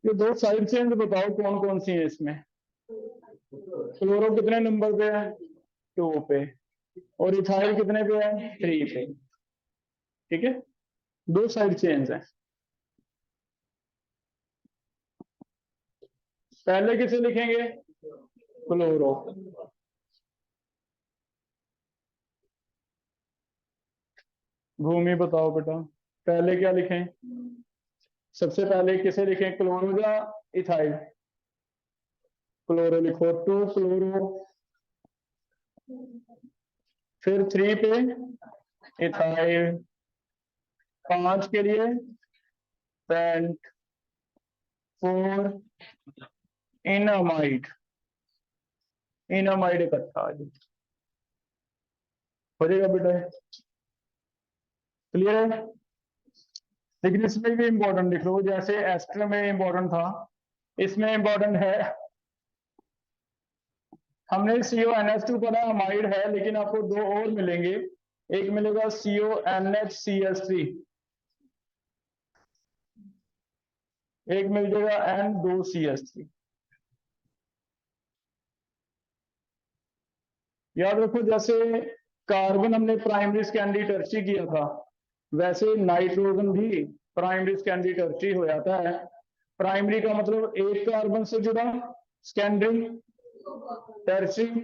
ये दो साइड चेन्स बताओ कौन कौन सी है इसमें। क्लोरो कितने नंबर पे है? 2 पे। और इथाइल कितने पे है? 3 पे। ठीक है, दो साइड चेन्स हैं। पहले किसे लिखेंगे? क्लोरो। भूमि बताओ बेटा, पहले क्या लिखें? सबसे पहले किसे लिखें, क्लोरो या इथाइल? क्लोरो लिखो, 2 क्लोरो, फिर 3 पे इथाइल, 5 के लिए पेंट, 4 इनामाइड। इनामाइड इकट्ठा आ जाए, हो जाएगा बेटा। क्लियर है? लेकिन इसमें भी इंपॉर्टेंट लिख लो, जैसे एस्टर में इंपॉर्टेंट था, इसमें इंपॉर्टेंट है। हमने CONH2 पढ़ा, अमाइड है, लेकिन आपको दो और मिलेंगे। एक मिलेगा CONHCH3, एक मिल जाएगा N2CH3। याद रखो, जैसे कार्बन हमने प्राइमरी सेकेंडरी टर्शियरी किया था, वैसे नाइट्रोजन भी प्राइमरी सेकेंडरी टर्शियरी हो जाता है। प्राइमरी का मतलब एक कार्बन से जुड़ा, सेकेंडरी टर्शियरी।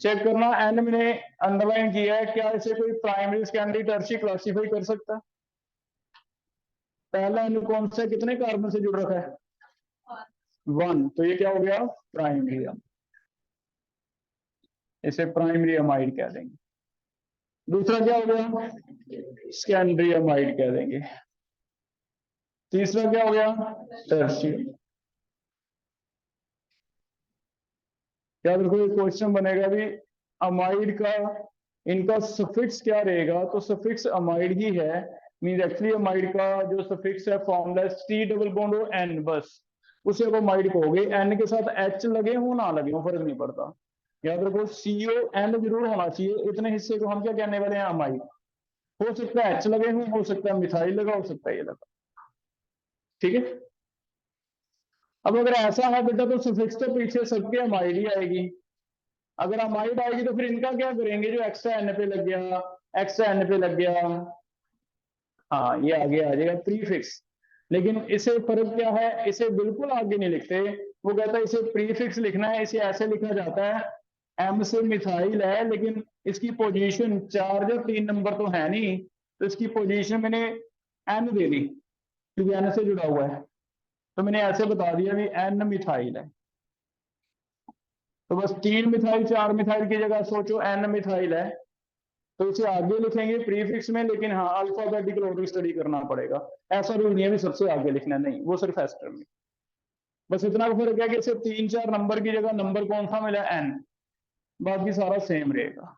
चेक करना, एन मैंने अंडरलाइन किया है, क्या इसे कोई प्राइमरी सेकेंडरी टर्शियरी क्लासिफाई कर सकता है? पहला एन कौन सा, कितने कार्बन से जुड़ रखा है? 1, तो ये क्या हो गया? प्राइमरी। इसे प्राइमरी अमाइड कह देंगे। दूसरा क्या हो गया? सेकेंडरी अमाइड कह देंगे। तीसरा क्या हो गया? टर्शियरी। याद रखो, ये क्वेश्चन बनेगा भी, अमाइड का इनका सफिक्स क्या रहेगा, तो सफिक्स अमाइड ही है, मींस एक्चुअली अमाइड का जो सफिक्स है फॉर्मूला टी डबल बॉन्ड हो एन, बस उसे आप अमाइड कहोगे। एन के साथ एच लगे हो ना लगे हो फर्क नहीं पड़ता, याद रखो CO एन जरूर होना चाहिए। इतने हिस्से को हम क्या कहने वाले हैं, अमाइड। हो सकता है एच लगे हो सकता है मिथाइल लगा, हो सकता है ये लगा, ठीक है। अब अगर ऐसा है बेटा तो सफिक्स तो पीछे सबके अमाइड ही आएगी। अगर अमाइड आएगी तो फिर इनका क्या करेंगे, जो एक्स्ट्रा एन पे लग गया, एक्स्ट्रा एन पे लग गया, हाँ ये आगे आ जाएगा प्रीफिक्स। लेकिन इसे फर्क क्या है, इसे बिल्कुल आगे नहीं लिखते। वो कहता है इसे प्रीफिक्स लिखना है, इसे ऐसे लिखा जाता है, एम से मिथाइल है लेकिन इसकी पोजीशन 4 या 3 नंबर तो है नहीं, तो इसकी पोजीशन मैंने एन दे दी क्योंकि एन से जुड़ा हुआ है, तो मैंने ऐसे बता दिया कि एन मिथाइल है। तो बस 3 मिथाइल 4 मिथाइल की जगह सोचो एन मिथाइल है, तो इसे आगे लिखेंगे प्रीफिक्स में, लेकिन हाँ अल्फाबेटिकल ऑर्डर स्टडी करना पड़ेगा। ऐसा रूल नहीं है भी सबसे आगे लिखना, नहीं, वो सिर्फ एस्टर में। बस इतना फर्क है कि इसे 3-4 नंबर की जगह नंबर कौन सा मिला, एन, बाकी सारा सेम रहेगा।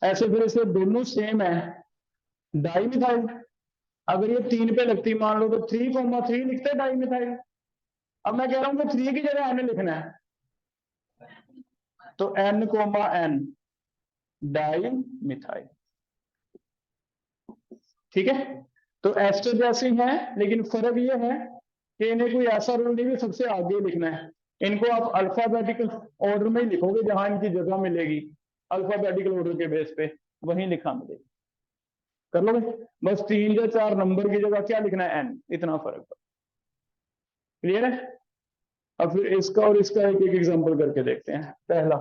ऐसे फिर इसे दोनों सेम है, डाई मिथाइल अगर ये 3 पे लगती मान लो तो 3,3 लिखते डाई मिथाइल। अब मैं कह रहा हूं कि 3 की जगह एन लिखना है, तो N,N डाई मिथाइल, ठीक है। तो एस्टर जैसे हैं, लेकिन फर्क ये है कि इन्हें कोई ऐसा रूल नहीं कि सबसे आगे लिखना है। इनको आप अल्फाबेटिकल ऑर्डर में ही लिखोगे, जहां इनकी जगह मिलेगी अल्फाबेटिकल ऑर्डर के बेस पे वहीं लिखा मिलेगी, कर लोगे। बस 3 या 4 नंबर की जगह क्या लिखना है, एन, इतना फर्क। क्लियर है। अब फिर इसका और इसका एक एक एग्जांपल करके देखते हैं। पहला,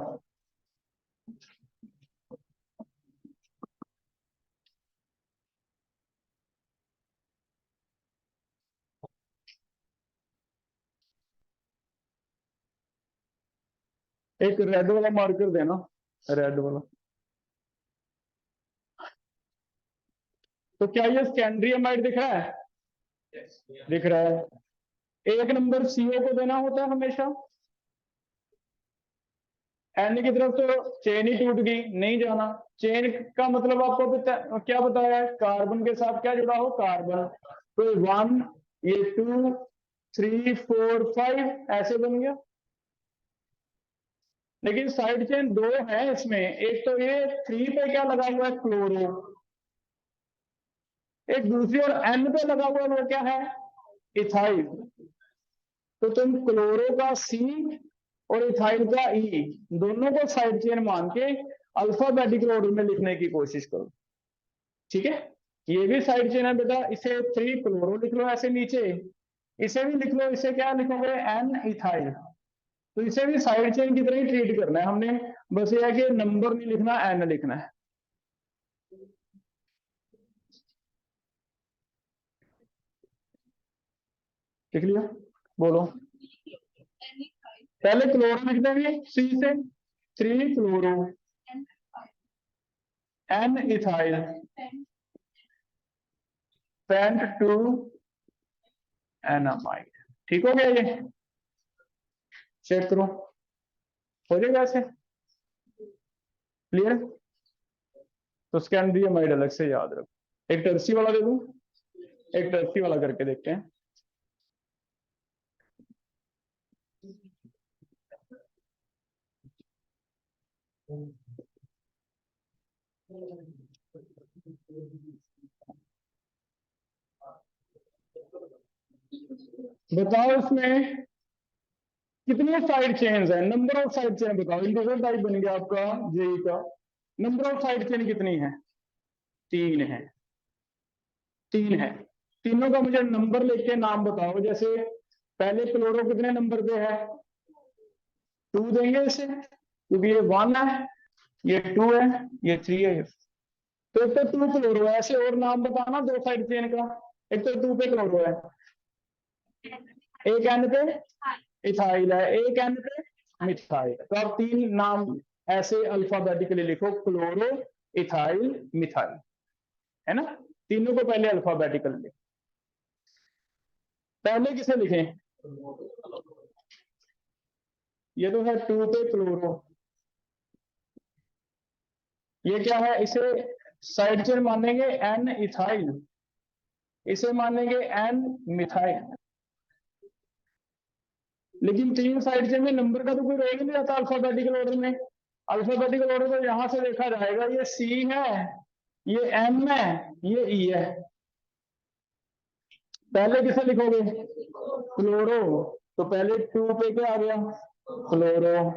एक रेड वाला मार्कर देना, रेड वाला। तो क्या ये सेकेंडरी अमाइड दिख रहा है, दिख रहा है। एक नंबर CO को देना होता है हमेशा, एन की तरफ तो चेन ही टूट गई, नहीं जाना। चेन का मतलब आपको क्या बताया है, कार्बन के साथ क्या जुड़ा हो, कार्बन। तो 1, ये 2, 3, 4, 5 ऐसे बन गया। लेकिन साइड चेन 2 है इसमें, एक तो ये 3 पे क्या लगा हुआ है, क्लोरो, एक दूसरी और N पे लगा हुआ है, वो क्या है, इथाइल। तो तुम क्लोरो का C और इथाइल का E दोनों को साइड चेन मान के अल्फाबेटिकल ऑर्डर में लिखने की कोशिश करो, ठीक है। ये भी साइड चेन है बेटा, इसे 3 क्लोरो लिख लो ऐसे नीचे, इसे भी लिख लो, इसे क्या लिखोगे, N इथाइल। तो इसे भी साइड चेन की तरह ही ट्रीट करना है हमने, बस ये है कि नंबर नहीं लिखना, N लिखना है। लिख लिया, बोलो। पहले क्लोरो लिख देंगे C से, 3 क्लोरो, N इथाइल, पेंट 2 एनामाइड। ठीक हो गया, ये चेक करो, हो जाएगा ऐसे, क्लियर। तो सेकेंडरी अमाइड अलग से याद रखो। एक टर्सी वाला दे दूं, एक टर्सी वाला करके देखते हैं। बताओ इसमें कितनी साइड चेन्स है, नंबर ऑफ साइड चेन बताओ। इंटीजर टाइप बन गया आपका जेई का, नंबर ऑफ साइड चेन कितनी है, 3 है, 3 है। तीनों का मुझे नंबर लेके नाम बताओ। जैसे पहले क्लोरो कितने नंबर पे है, 2 देंगे इसे, क्योंकि ये 1 है, ये 2 है, ये 3 है। तो एक तो 2 क्लोरो है, ऐसे और नाम बताना 2 साइड चेन का। एक तो 2 पे क्लोरो है, एक N पे इथाइल है, एक N पे मिथाइल। तो आप 3 नाम ऐसे अल्फाबेटिकली लिखो, क्लोरो, इथाइल, मिथाइल, है ना। तीनों को पहले अल्फाबेटिकल लिखो। पहले किसे लिखें, ये तो है 2 पे क्लोरो, ये क्या है, इसे साइड चेन मानेंगे N इथाइल, इसे मानेंगे एन मिथाइल। लेकिन 3 साइड से में नंबर का तो कोई रोल नहीं रहता अल्फाबेटिकल ऑर्डर में। अल्फाबेटिकल ऑर्डर तो यहां से देखा जाएगा, ये सी है, ये एम है, ये ई है। पहले किसे लिखोगे? क्लोरो। तो पहले 2 पे क्या आ गया? क्लोरो।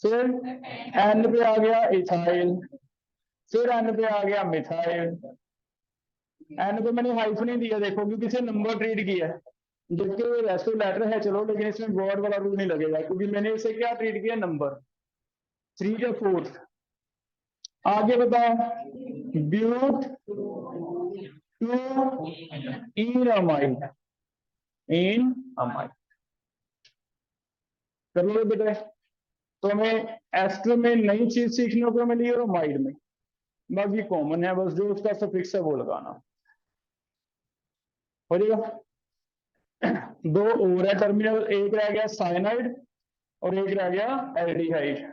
फिर एन पे आ गया इथाइल, फिर एन पे आ गया मिथाइल। एन पे मैंने हाइफन नहीं दिया देखो, क्योंकि इसे नंबर ट्रीट किया है, जबकि ये रेस्टो लेटर है चलो, लेकिन इसमें वर्ड वाला रूल नहीं लगेगा, क्योंकि मैंने इसे क्या ट्रीट किया? नंबर 3 या 4। आगे बताओ, but two en amide, en amide कर लो बेटे। तो हमें एस्टर में नई चीज सीखने को मिली और अमाइड में, बाकी कॉमन है, बस जो उसका सफिक्स है वो लगाना हो जाएगा। 2 और है टर्मिनल, एक रह गया साइनाइड और एक रह गया एल्डिहाइड।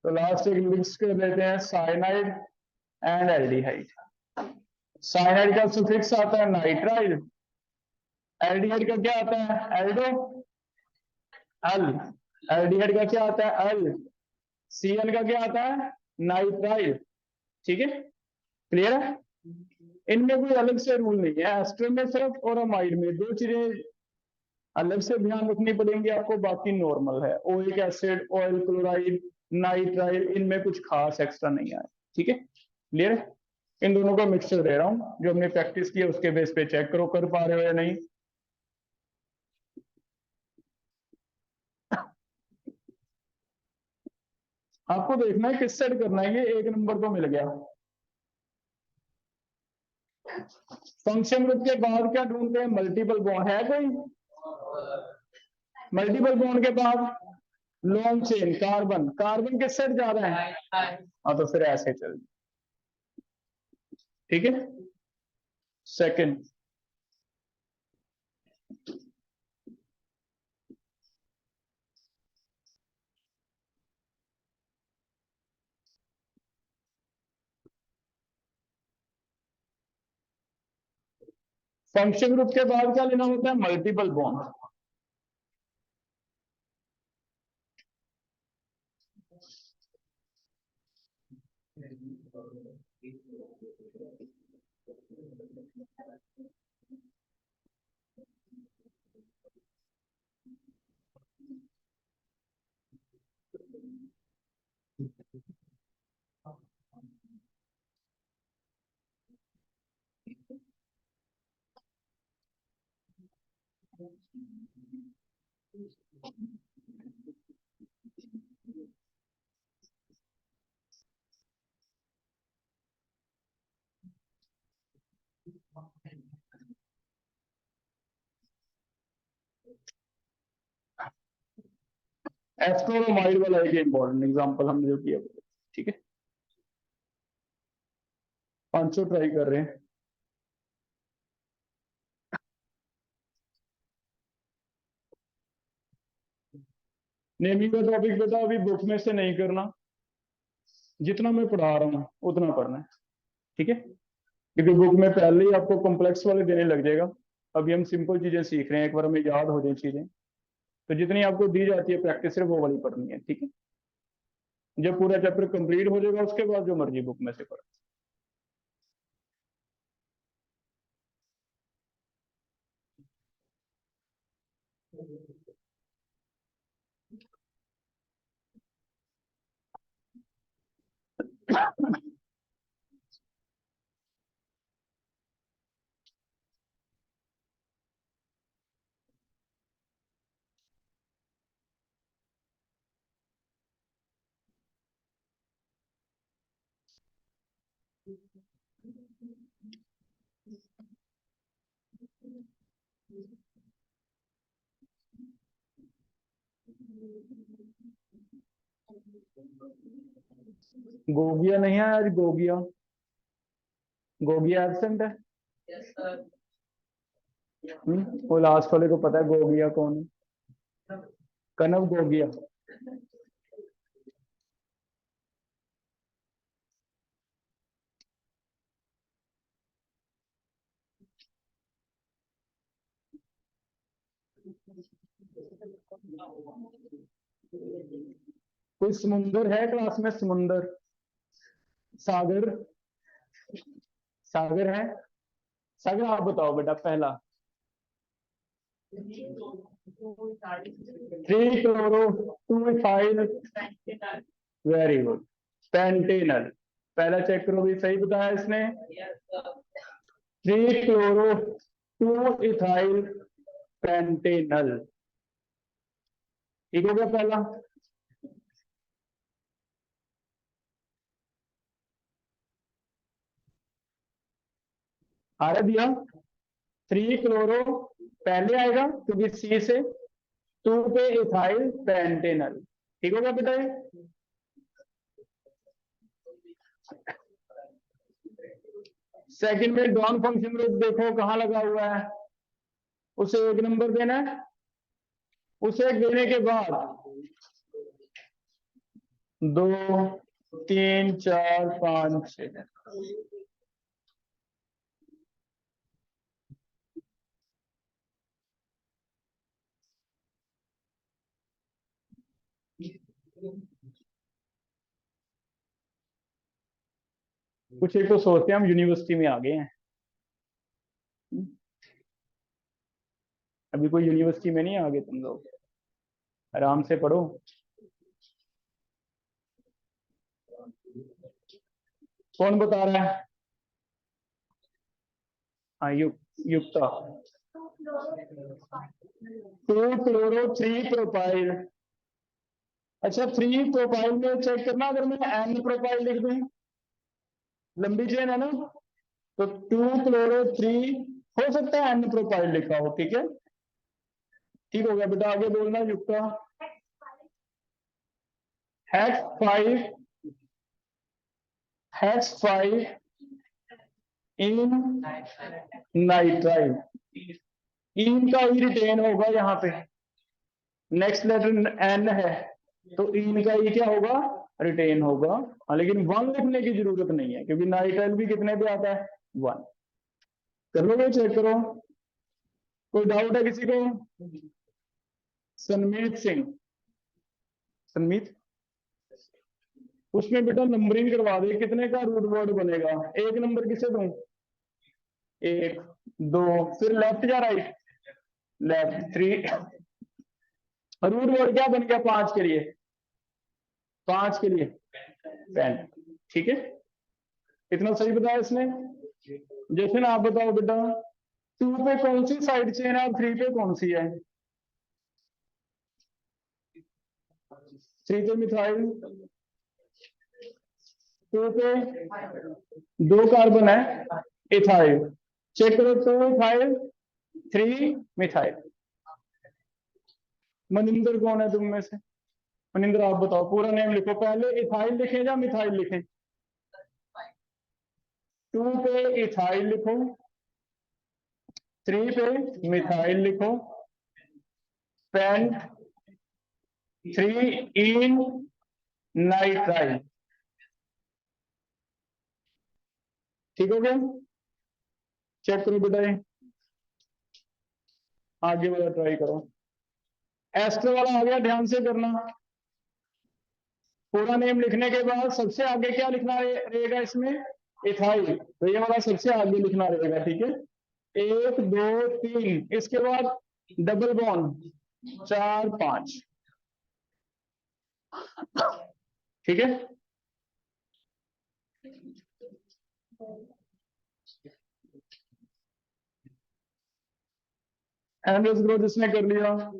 तो लास्ट एक मिक्स कर देते हैं, साइनाइड एंड एल्डिहाइड। साइनाइड का सफिक्स आता है नाइट्राइल, एल्डिहाइड का क्या आता है? Aldo, L. एल्डिहाइड का क्या आता है? एल। सीएन का क्या आता है? नाइट्राइल। ठीक है, क्लियर है? इनमें कोई अलग से रूल नहीं है, एस्टर में सिर्फ और अमाइड में 2 चीजें अलग से ध्यान रखनी पड़ेंगी आपको, बाकी नॉर्मल है। Oic acid, oil chloride, nitrile, इनमें कुछ खास एक्स्ट्रा नहीं आया। ठीक है, क्लियर है? इन दोनों का मिक्सचर दे रहा हूं, जो हमने प्रैक्टिस किया उसके बेस पे चेक करो कर पा रहे हो या नहीं। आपको देखना है किस सेट करना है, ये 1 नंबर तो मिल गया। फंक्शन ग्रुप के बाद क्या ढूंढते हैं? मल्टीपल बॉन्ड है कोई? मल्टीपल बॉन्ड के बाद लॉन्ग चेन, कार्बन। कार्बन किस सेट जा रहा है? हाँ, तो फिर ऐसे चल। ठीक है, सेकंड। फंक्शन ग्रुप के बाद क्या लेना होता है? Multiple bond. एस्ट्रोनोमाइड वाला एक इंपॉर्टेंट एग्जांपल हमने जो किया। ठीक है, 500 ट्राई कर रहे हैं। नेमिंग का टॉपिक बेटा अभी बुक में से नहीं करना, जितना मैं पढ़ा रहा हूँ उतना पढ़ना है। ठीक है, क्योंकि बुक में पहले ही आपको कॉम्प्लेक्स वाले देने लग जाएगा। अभी हम सिंपल चीजें सीख रहे हैं, एक बार हमें याद हो जाए चीजें, तो जितनी आपको दी जाती है प्रैक्टिस सिर्फ वो वाली पढ़नी है। ठीक है, जब पूरा चैप्टर कंप्लीट हो जाएगा उसके बाद जो मर्जी बुक में से पढ़ो। गोगिया नहीं है आज, गोगिया, गोगिया एब्सेंट है। वो लास्ट वाले को पता है गोगिया कौन है? कनव गोगिया। कोई समुंदर है क्लास में? समुंदर, सागर, सागर है? सागर आप बताओ बेटा पहला। 3-chloro-2-ethyl, very good, Pantanal. पहला चेक करो भी, सही बताया इसने। 3-chloro-2-ethyl पेंटेनल, ठीक हो गया पहला। आ रहा दिया? 3-chloro पहले आएगा क्योंकि सी से, 2 पे इथाइल पेंटेनल, ठीक होगा बेटा ये। सेकंड में डॉन फंक्शन ग्रुप देखो कहां लगा हुआ है, उसे 1 नंबर देना है। उसे देने के बाद 2, 3, 4, 5, 6, कुछ एक तो सोचते हैं हम यूनिवर्सिटी में आ गए हैं, अभी कोई यूनिवर्सिटी में नहीं आ गए तुम लोग, आराम से पढ़ो। कौन बता रहा है? हाँ युक्ता। 2-chloro-3-propyl। अच्छा 3-propyl में चेक करना, अगर मैं N-propyl लिख दूं, लंबी चेन है ना, तो 2-chloro-3 हो सकता है N-propyl लिखा हो, ठीक है। ठीक हो गया बेटा, आगे बोलना युक्ता। H5 इन नाइट्राइल, इन का ही रिटेन होगा यहाँ पे, नेक्स्ट लेटर एन है तो इन का ही क्या होगा, रिटेन होगा। हाँ, लेकिन 1 लिखने की जरूरत नहीं है क्योंकि नाइट्राइल भी कितने पे आता है, 1। कर लोगे, चेक करो। कोई डाउट है किसी को? सनमीत सिंह, सनमीत, उसमें बेटा नंबरिंग करवा दे, कितने का रूट वर्ड बनेगा। 1 नंबर किसे दूं? 1, 2, फिर लेफ्ट या राइट? लेफ्ट। 3, रूट वर्ड क्या बन गया 5 के लिए? 5 के लिए पेन, ठीक है। इतना सही बताया इसने। जैसे ना आप बताओ बेटा, 2 पे कौन सी साइड चेन है और 3 पे कौन सी है? 3 पे मिथाइल, 2 पे 2 कार्बन है, इथाइल। चेक करो, 2 इथाइल, 3 मिथाइल। मनिंदर कौन है तुम में से? मनिंदर आप बताओ, पूरा नेम लिखो, पहले इथाइल लिखें या मिथाइल लिखें? 2 पे इथाइल लिखो, 3 पे मिथाइल लिखो, पेंट 3 इन नाइट्राइल, ठीक हो गया। चेक करो बेटा, ये आगे वाला ट्राई करो। एस्टर वाला आ गया, ध्यान से करना। पूरा नेम लिखने के बाद सबसे आगे क्या लिखना रहेगा इसमें? इथाइल, तो ये वाला सबसे आगे लिखना रहेगा, ठीक है। 1, 2, 3, इसके बाद डबल बॉन्ड 4, 5, ठीक है। एंड्रोस ग्रोथ इसने कर लिया।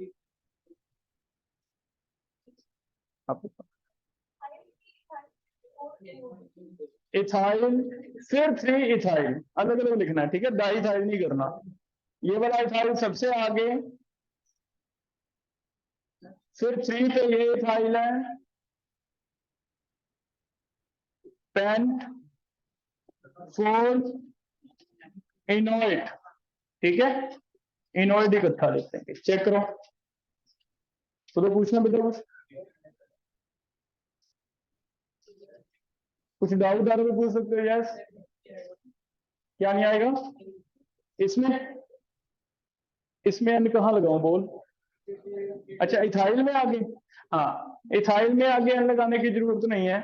इथाइल, फिर 3 इथाइल, अलग अलग लिखना है, ठीक है, डाइथाइल नहीं करना। ये वाला इथाइल सबसे आगे, फिर 3 पे ये इथाइल है, पेंट 4 इनोइट, ठीक है, इनोइड इकट्ठा लिखते हैं। चेक करो, तो पूछना बेटा कुछ डाउट आ रहा है पूछ सकते हो। यस, क्या नहीं आएगा इसमें? इसमें एन कहाँ लगाऊं बोल? अच्छा इथाइल में आगे, हाँ इथाइल में आगे एन लगाने की जरूरत नहीं है,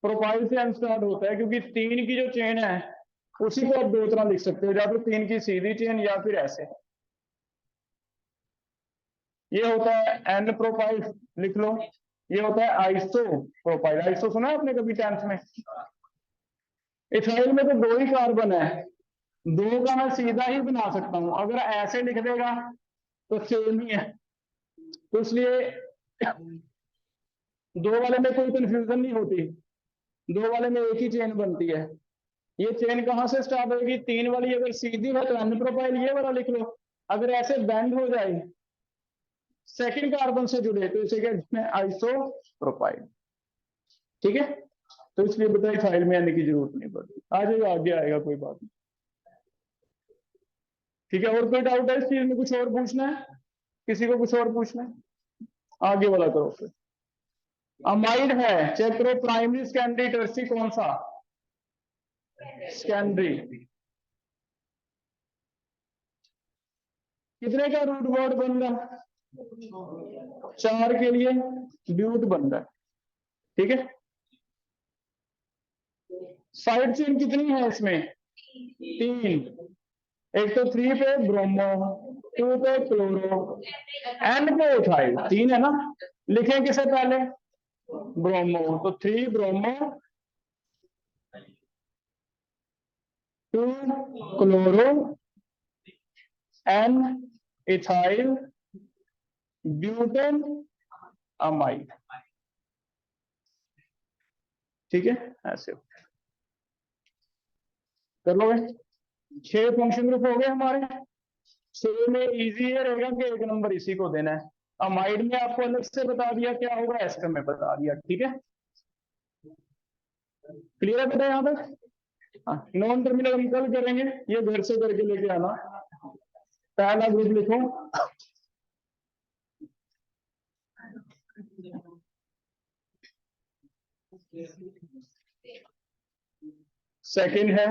प्रोपाइल से एन स्टार्ट होता है, क्योंकि 3 की जो चेन है उसी को आप दो तरह लिख सकते हो, या तो 3 की सीधी चेन या फिर ऐसे। ये होता है एन प्रोपाइल, लिख लो। ये होता है आइसो प्रोपाइल। आइसो सुना है आपने कभी 10th में? इथाइल में तो 2 ही कार्बन है, 2 का मैं सीधा ही बना सकता हूं, अगर ऐसे लिख देगा तो सेम ही है, तो इसलिए 2 वाले में कोई कंफ्यूजन नहीं होती, 2 वाले में एक ही चेन बनती है। ये चेन कहां से स्टार्ट होगी? 3 वाली अगर सीधी है तो एन प्रोपाइल ये वाला लिख लो, अगर ऐसे बेंड हो जाए सेकंड कार्बन से जुड़े तो इसे कहते हैं आइसो प्रोपाइल। ठीक है, तो इसलिए बताइए फाइल में आने की जरूरत नहीं पड़ती, आ जाएगा आगे आएगा, कोई बात नहीं। ठीक है, और कोई डाउट है इस चीज में? कुछ और पूछना है किसी को? कुछ और पूछना है? आगे वाला करो फिर। अमाइड है, चेक करो प्राइमरी सेकेंडरी टर्सरी कौन सा? सेकेंडरी। कितने का रूट वर्ड बन रहा है? 4 के लिए ब्यूट बन रहा है। ठीक है, साइड चेन कितनी है इसमें? 3। एक तो 3 पे ब्रोमो, 2 पे क्लोरो, एन पे इथाइल, 3 है ना। लिखें किसे पहले? ब्रोमो, तो 3 bromo, 2 chloro, N ethyl, butane amide. ठीक है, ऐसे कर लोगे। 6 फंक्शन ग्रुप हो गए हमारे। 6 में इजी ये रहेगा कि 1 नंबर इसी को देना है। अमाइड में आपको अलग से बता दिया क्या होगा, एस्टर में बता दिया। ठीक है, क्लियर है बेटा यहाँ तक? नॉन टर्मिनल हम कल करेंगे, ये घर से करके लेके आना। पहला ग्रुप लिखो, सेकंड है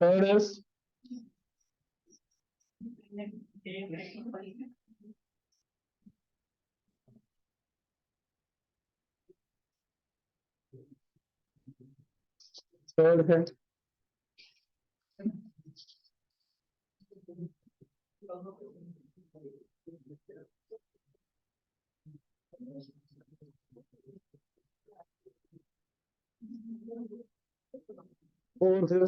थर्ड है थर्ड है फोर्थ है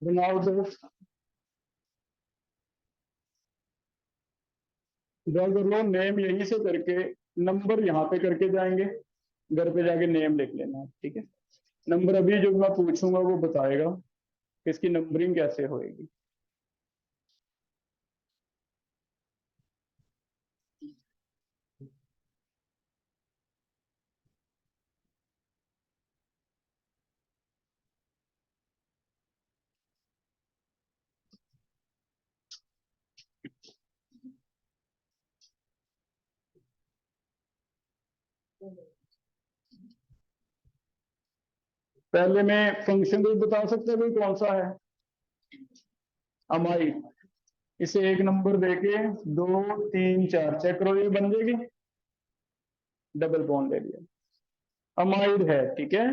बनाओ दोस्त, ड्रॉ कर लो। नेम यहीं से करके नंबर यहाँ पे करके जाएंगे, घर पे जाके नेम लिख लेना। ठीक है, नंबर अभी जो मैं पूछूंगा वो बताएगा कि इसकी नंबरिंग कैसे होएगी। पहले मैं फंक्शन ग्रुप बता सकता कोई कौन सा है? अमाइड। इसे एक नंबर देके 2 3 4 चेक करो, ये बन जाएगी, डबल बॉन्ड ले लिया, अमाइड है, ठीक है।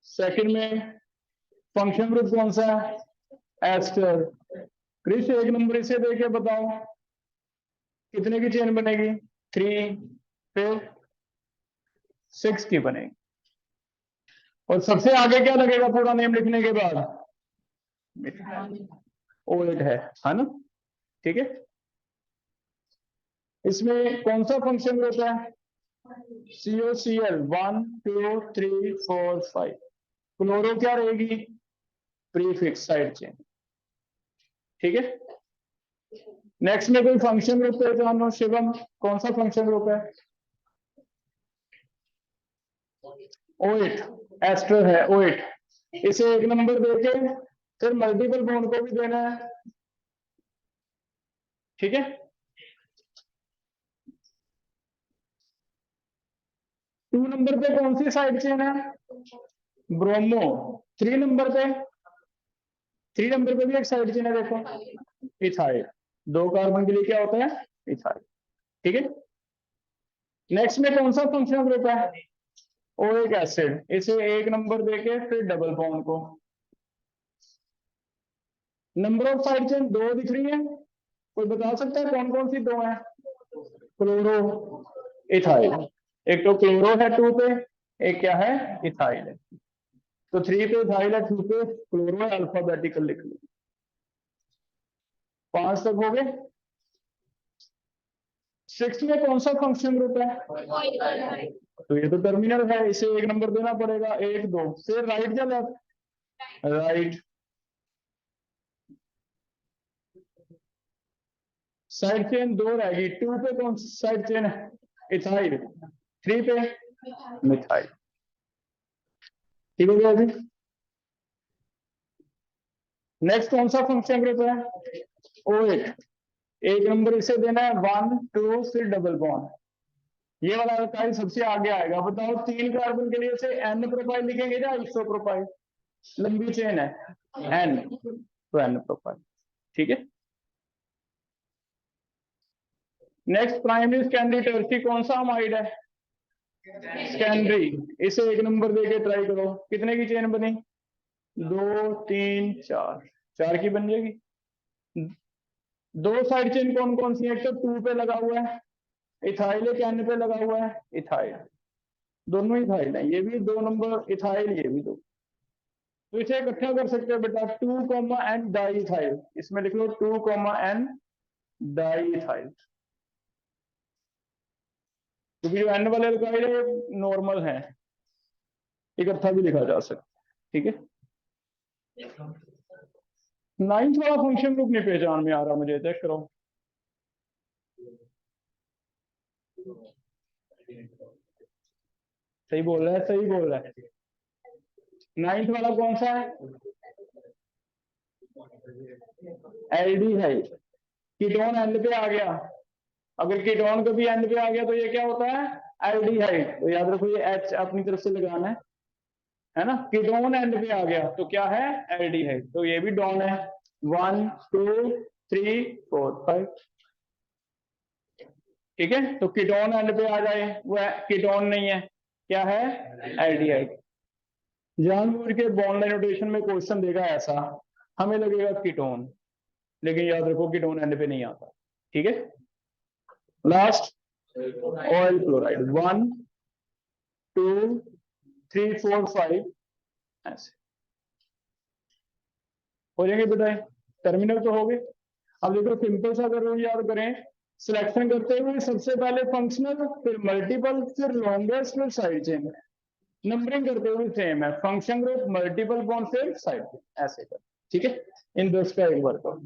सेकंड में फंक्शन ग्रुप कौन सा है, एस्टर। क्रिश एक नंबर इसे देके बताओ कितने की चेन बनेगी, 3, फिर 6 की बनेगी। और सबसे आगे क्या लगेगा पूरा नेम लिखने के बाद, O8 है ना, ठीक है। इसमें कौन सा फंक्शन ग्रुप है, COCl 1 2 3 4 5। क्लोरो क्या रहेगी, प्रीफिक्स साइड चेन, ठीक है। नेक्स्ट में कोई फंक्शन ग्रुप पहचानो शिवम, कौन सा फंक्शन ग्रुप है, O8, एस्टर है O8। इसे एक नंबर देके फिर मल्टीपल बॉन्ड को भी देना है, ठीक है। 2 नंबर पे कौन सी साइड चेन है, ब्रोमो। 3 नंबर पे, 3 नंबर पे भी एक साइड चेन है, देखो इथाइल। 2 कार्बन के लिए क्या होता है, इथाइल, ठीक है। नेक्स्ट में कौन सा फंक्शनल ग्रुप है, ओइक एसिड। इसे एक नंबर देके फिर डबल बॉन्ड को। नंबर ऑफ साइड चेन 2 दिख रही है, कोई बता सकता है कौन कौन सी 2 है, क्लोरो इथाइल। एक तो क्लोरो है 2 पे, एक क्या है, इथाइल है। तो 3 पे इथाइल है, 2 पे क्लोरो है, अल्फाबेटिकल लिख लो। 5 तक हो गए। 6 में कौन सा फंक्शन ग्रुप है, तो ये तो टर्मिनल है, इसे एक नंबर देना पड़ेगा, 1 2। फिर राइट या लेफ्ट, राइट। साइड चेन 2 रहेगी, 2 पे कौन सी साइड चेन है, इथाइल। 3 पे मिथाइल, ठीक हो गया अभी। नेक्स्ट कौन सा फंक्शन ग्रुप है, OH। एक नंबर इसे देना है 1 2, फिर डबल बॉन्ड। ये वाला अल्काइल सबसे आगे आएगा। बताओ 3 कार्बन के लिए से N प्रोफाइल लिखेंगे या आइसो प्रोफाइल, लंबी चेन है N, तो N प्रोफाइल, ठीक है। नेक्स्ट प्राइमरी सेकेंडरी टर्शियरी कौन सा अमाइड है, सेकेंडरी। इसे एक नंबर देके ट्राई करो, कितने की चेन बनी, 2 3 4, 4 की बन जाएगी। 2 साइड चेन कौन कौन सी है, एक तो 2 पे लगा हुआ है इथाइल, एक N पे लगा हुआ है इथाइल, दोनों इथाइल है, ये भी 2 नंबर इथाइल, ये भी 2। तो इसे इकट्ठा कर सकते हो बेटा, 2 N डाई इथाइल। इसमें लिख लो 2 N डाई इथाइल, क्योंकि जो N वाले अल्काइल है नॉर्मल है, इकट्ठा भी लिखा जा सकता है, ठीक है। 9th वाला फंक्शन ग्रुप नहीं पहचान में आ रहा मुझे, चेक करो। सही बोल रहा है, सही बोल रहा है। 9th वाला कौन सा है, एलडी है। कीटोन एन पे आ गया, अगर कीटोन कभी एन पे आ गया तो ये क्या होता है, एल्डिहाइड। तो याद रखो ये H अपनी तरफ से लगाना है ना। कीटोन एन पे आ गया तो क्या है, एल्डिहाइड। तो ये भी डॉन है, 1 2 3 4 5, ठीक है। तो कीटोन एन पे आ जाए, वो कीटोन नहीं है, क्या है, एल्डिहाइड। जानबूझ के बॉन्ड लाइन नोटेशन में क्वेश्चन देगा ऐसा, हमें लगेगा कीटोन, लेकिन याद रखो कीटोन एंड पे नहीं आता, ठीक है। लास्ट ऑयल क्लोराइड 1 2 3 4 5, ऐसे हो जाएंगे बेटा। टर्मिनल तो हो गए। अब देखो सिंपल सा अगर रूल याद करें, सिलेक्शन करते हुए सबसे पहले फंक्शनल, फिर मल्टीपल, फिर लॉन्गेस्ट, फिर साइड चेन। नंबरिंग करते हुए सेम है, फंक्शन ग्रुप, मल्टीपल बॉन्ड, फिर साइड चेन, ऐसे कर, ठीक है। इन 10 का एक बार करो।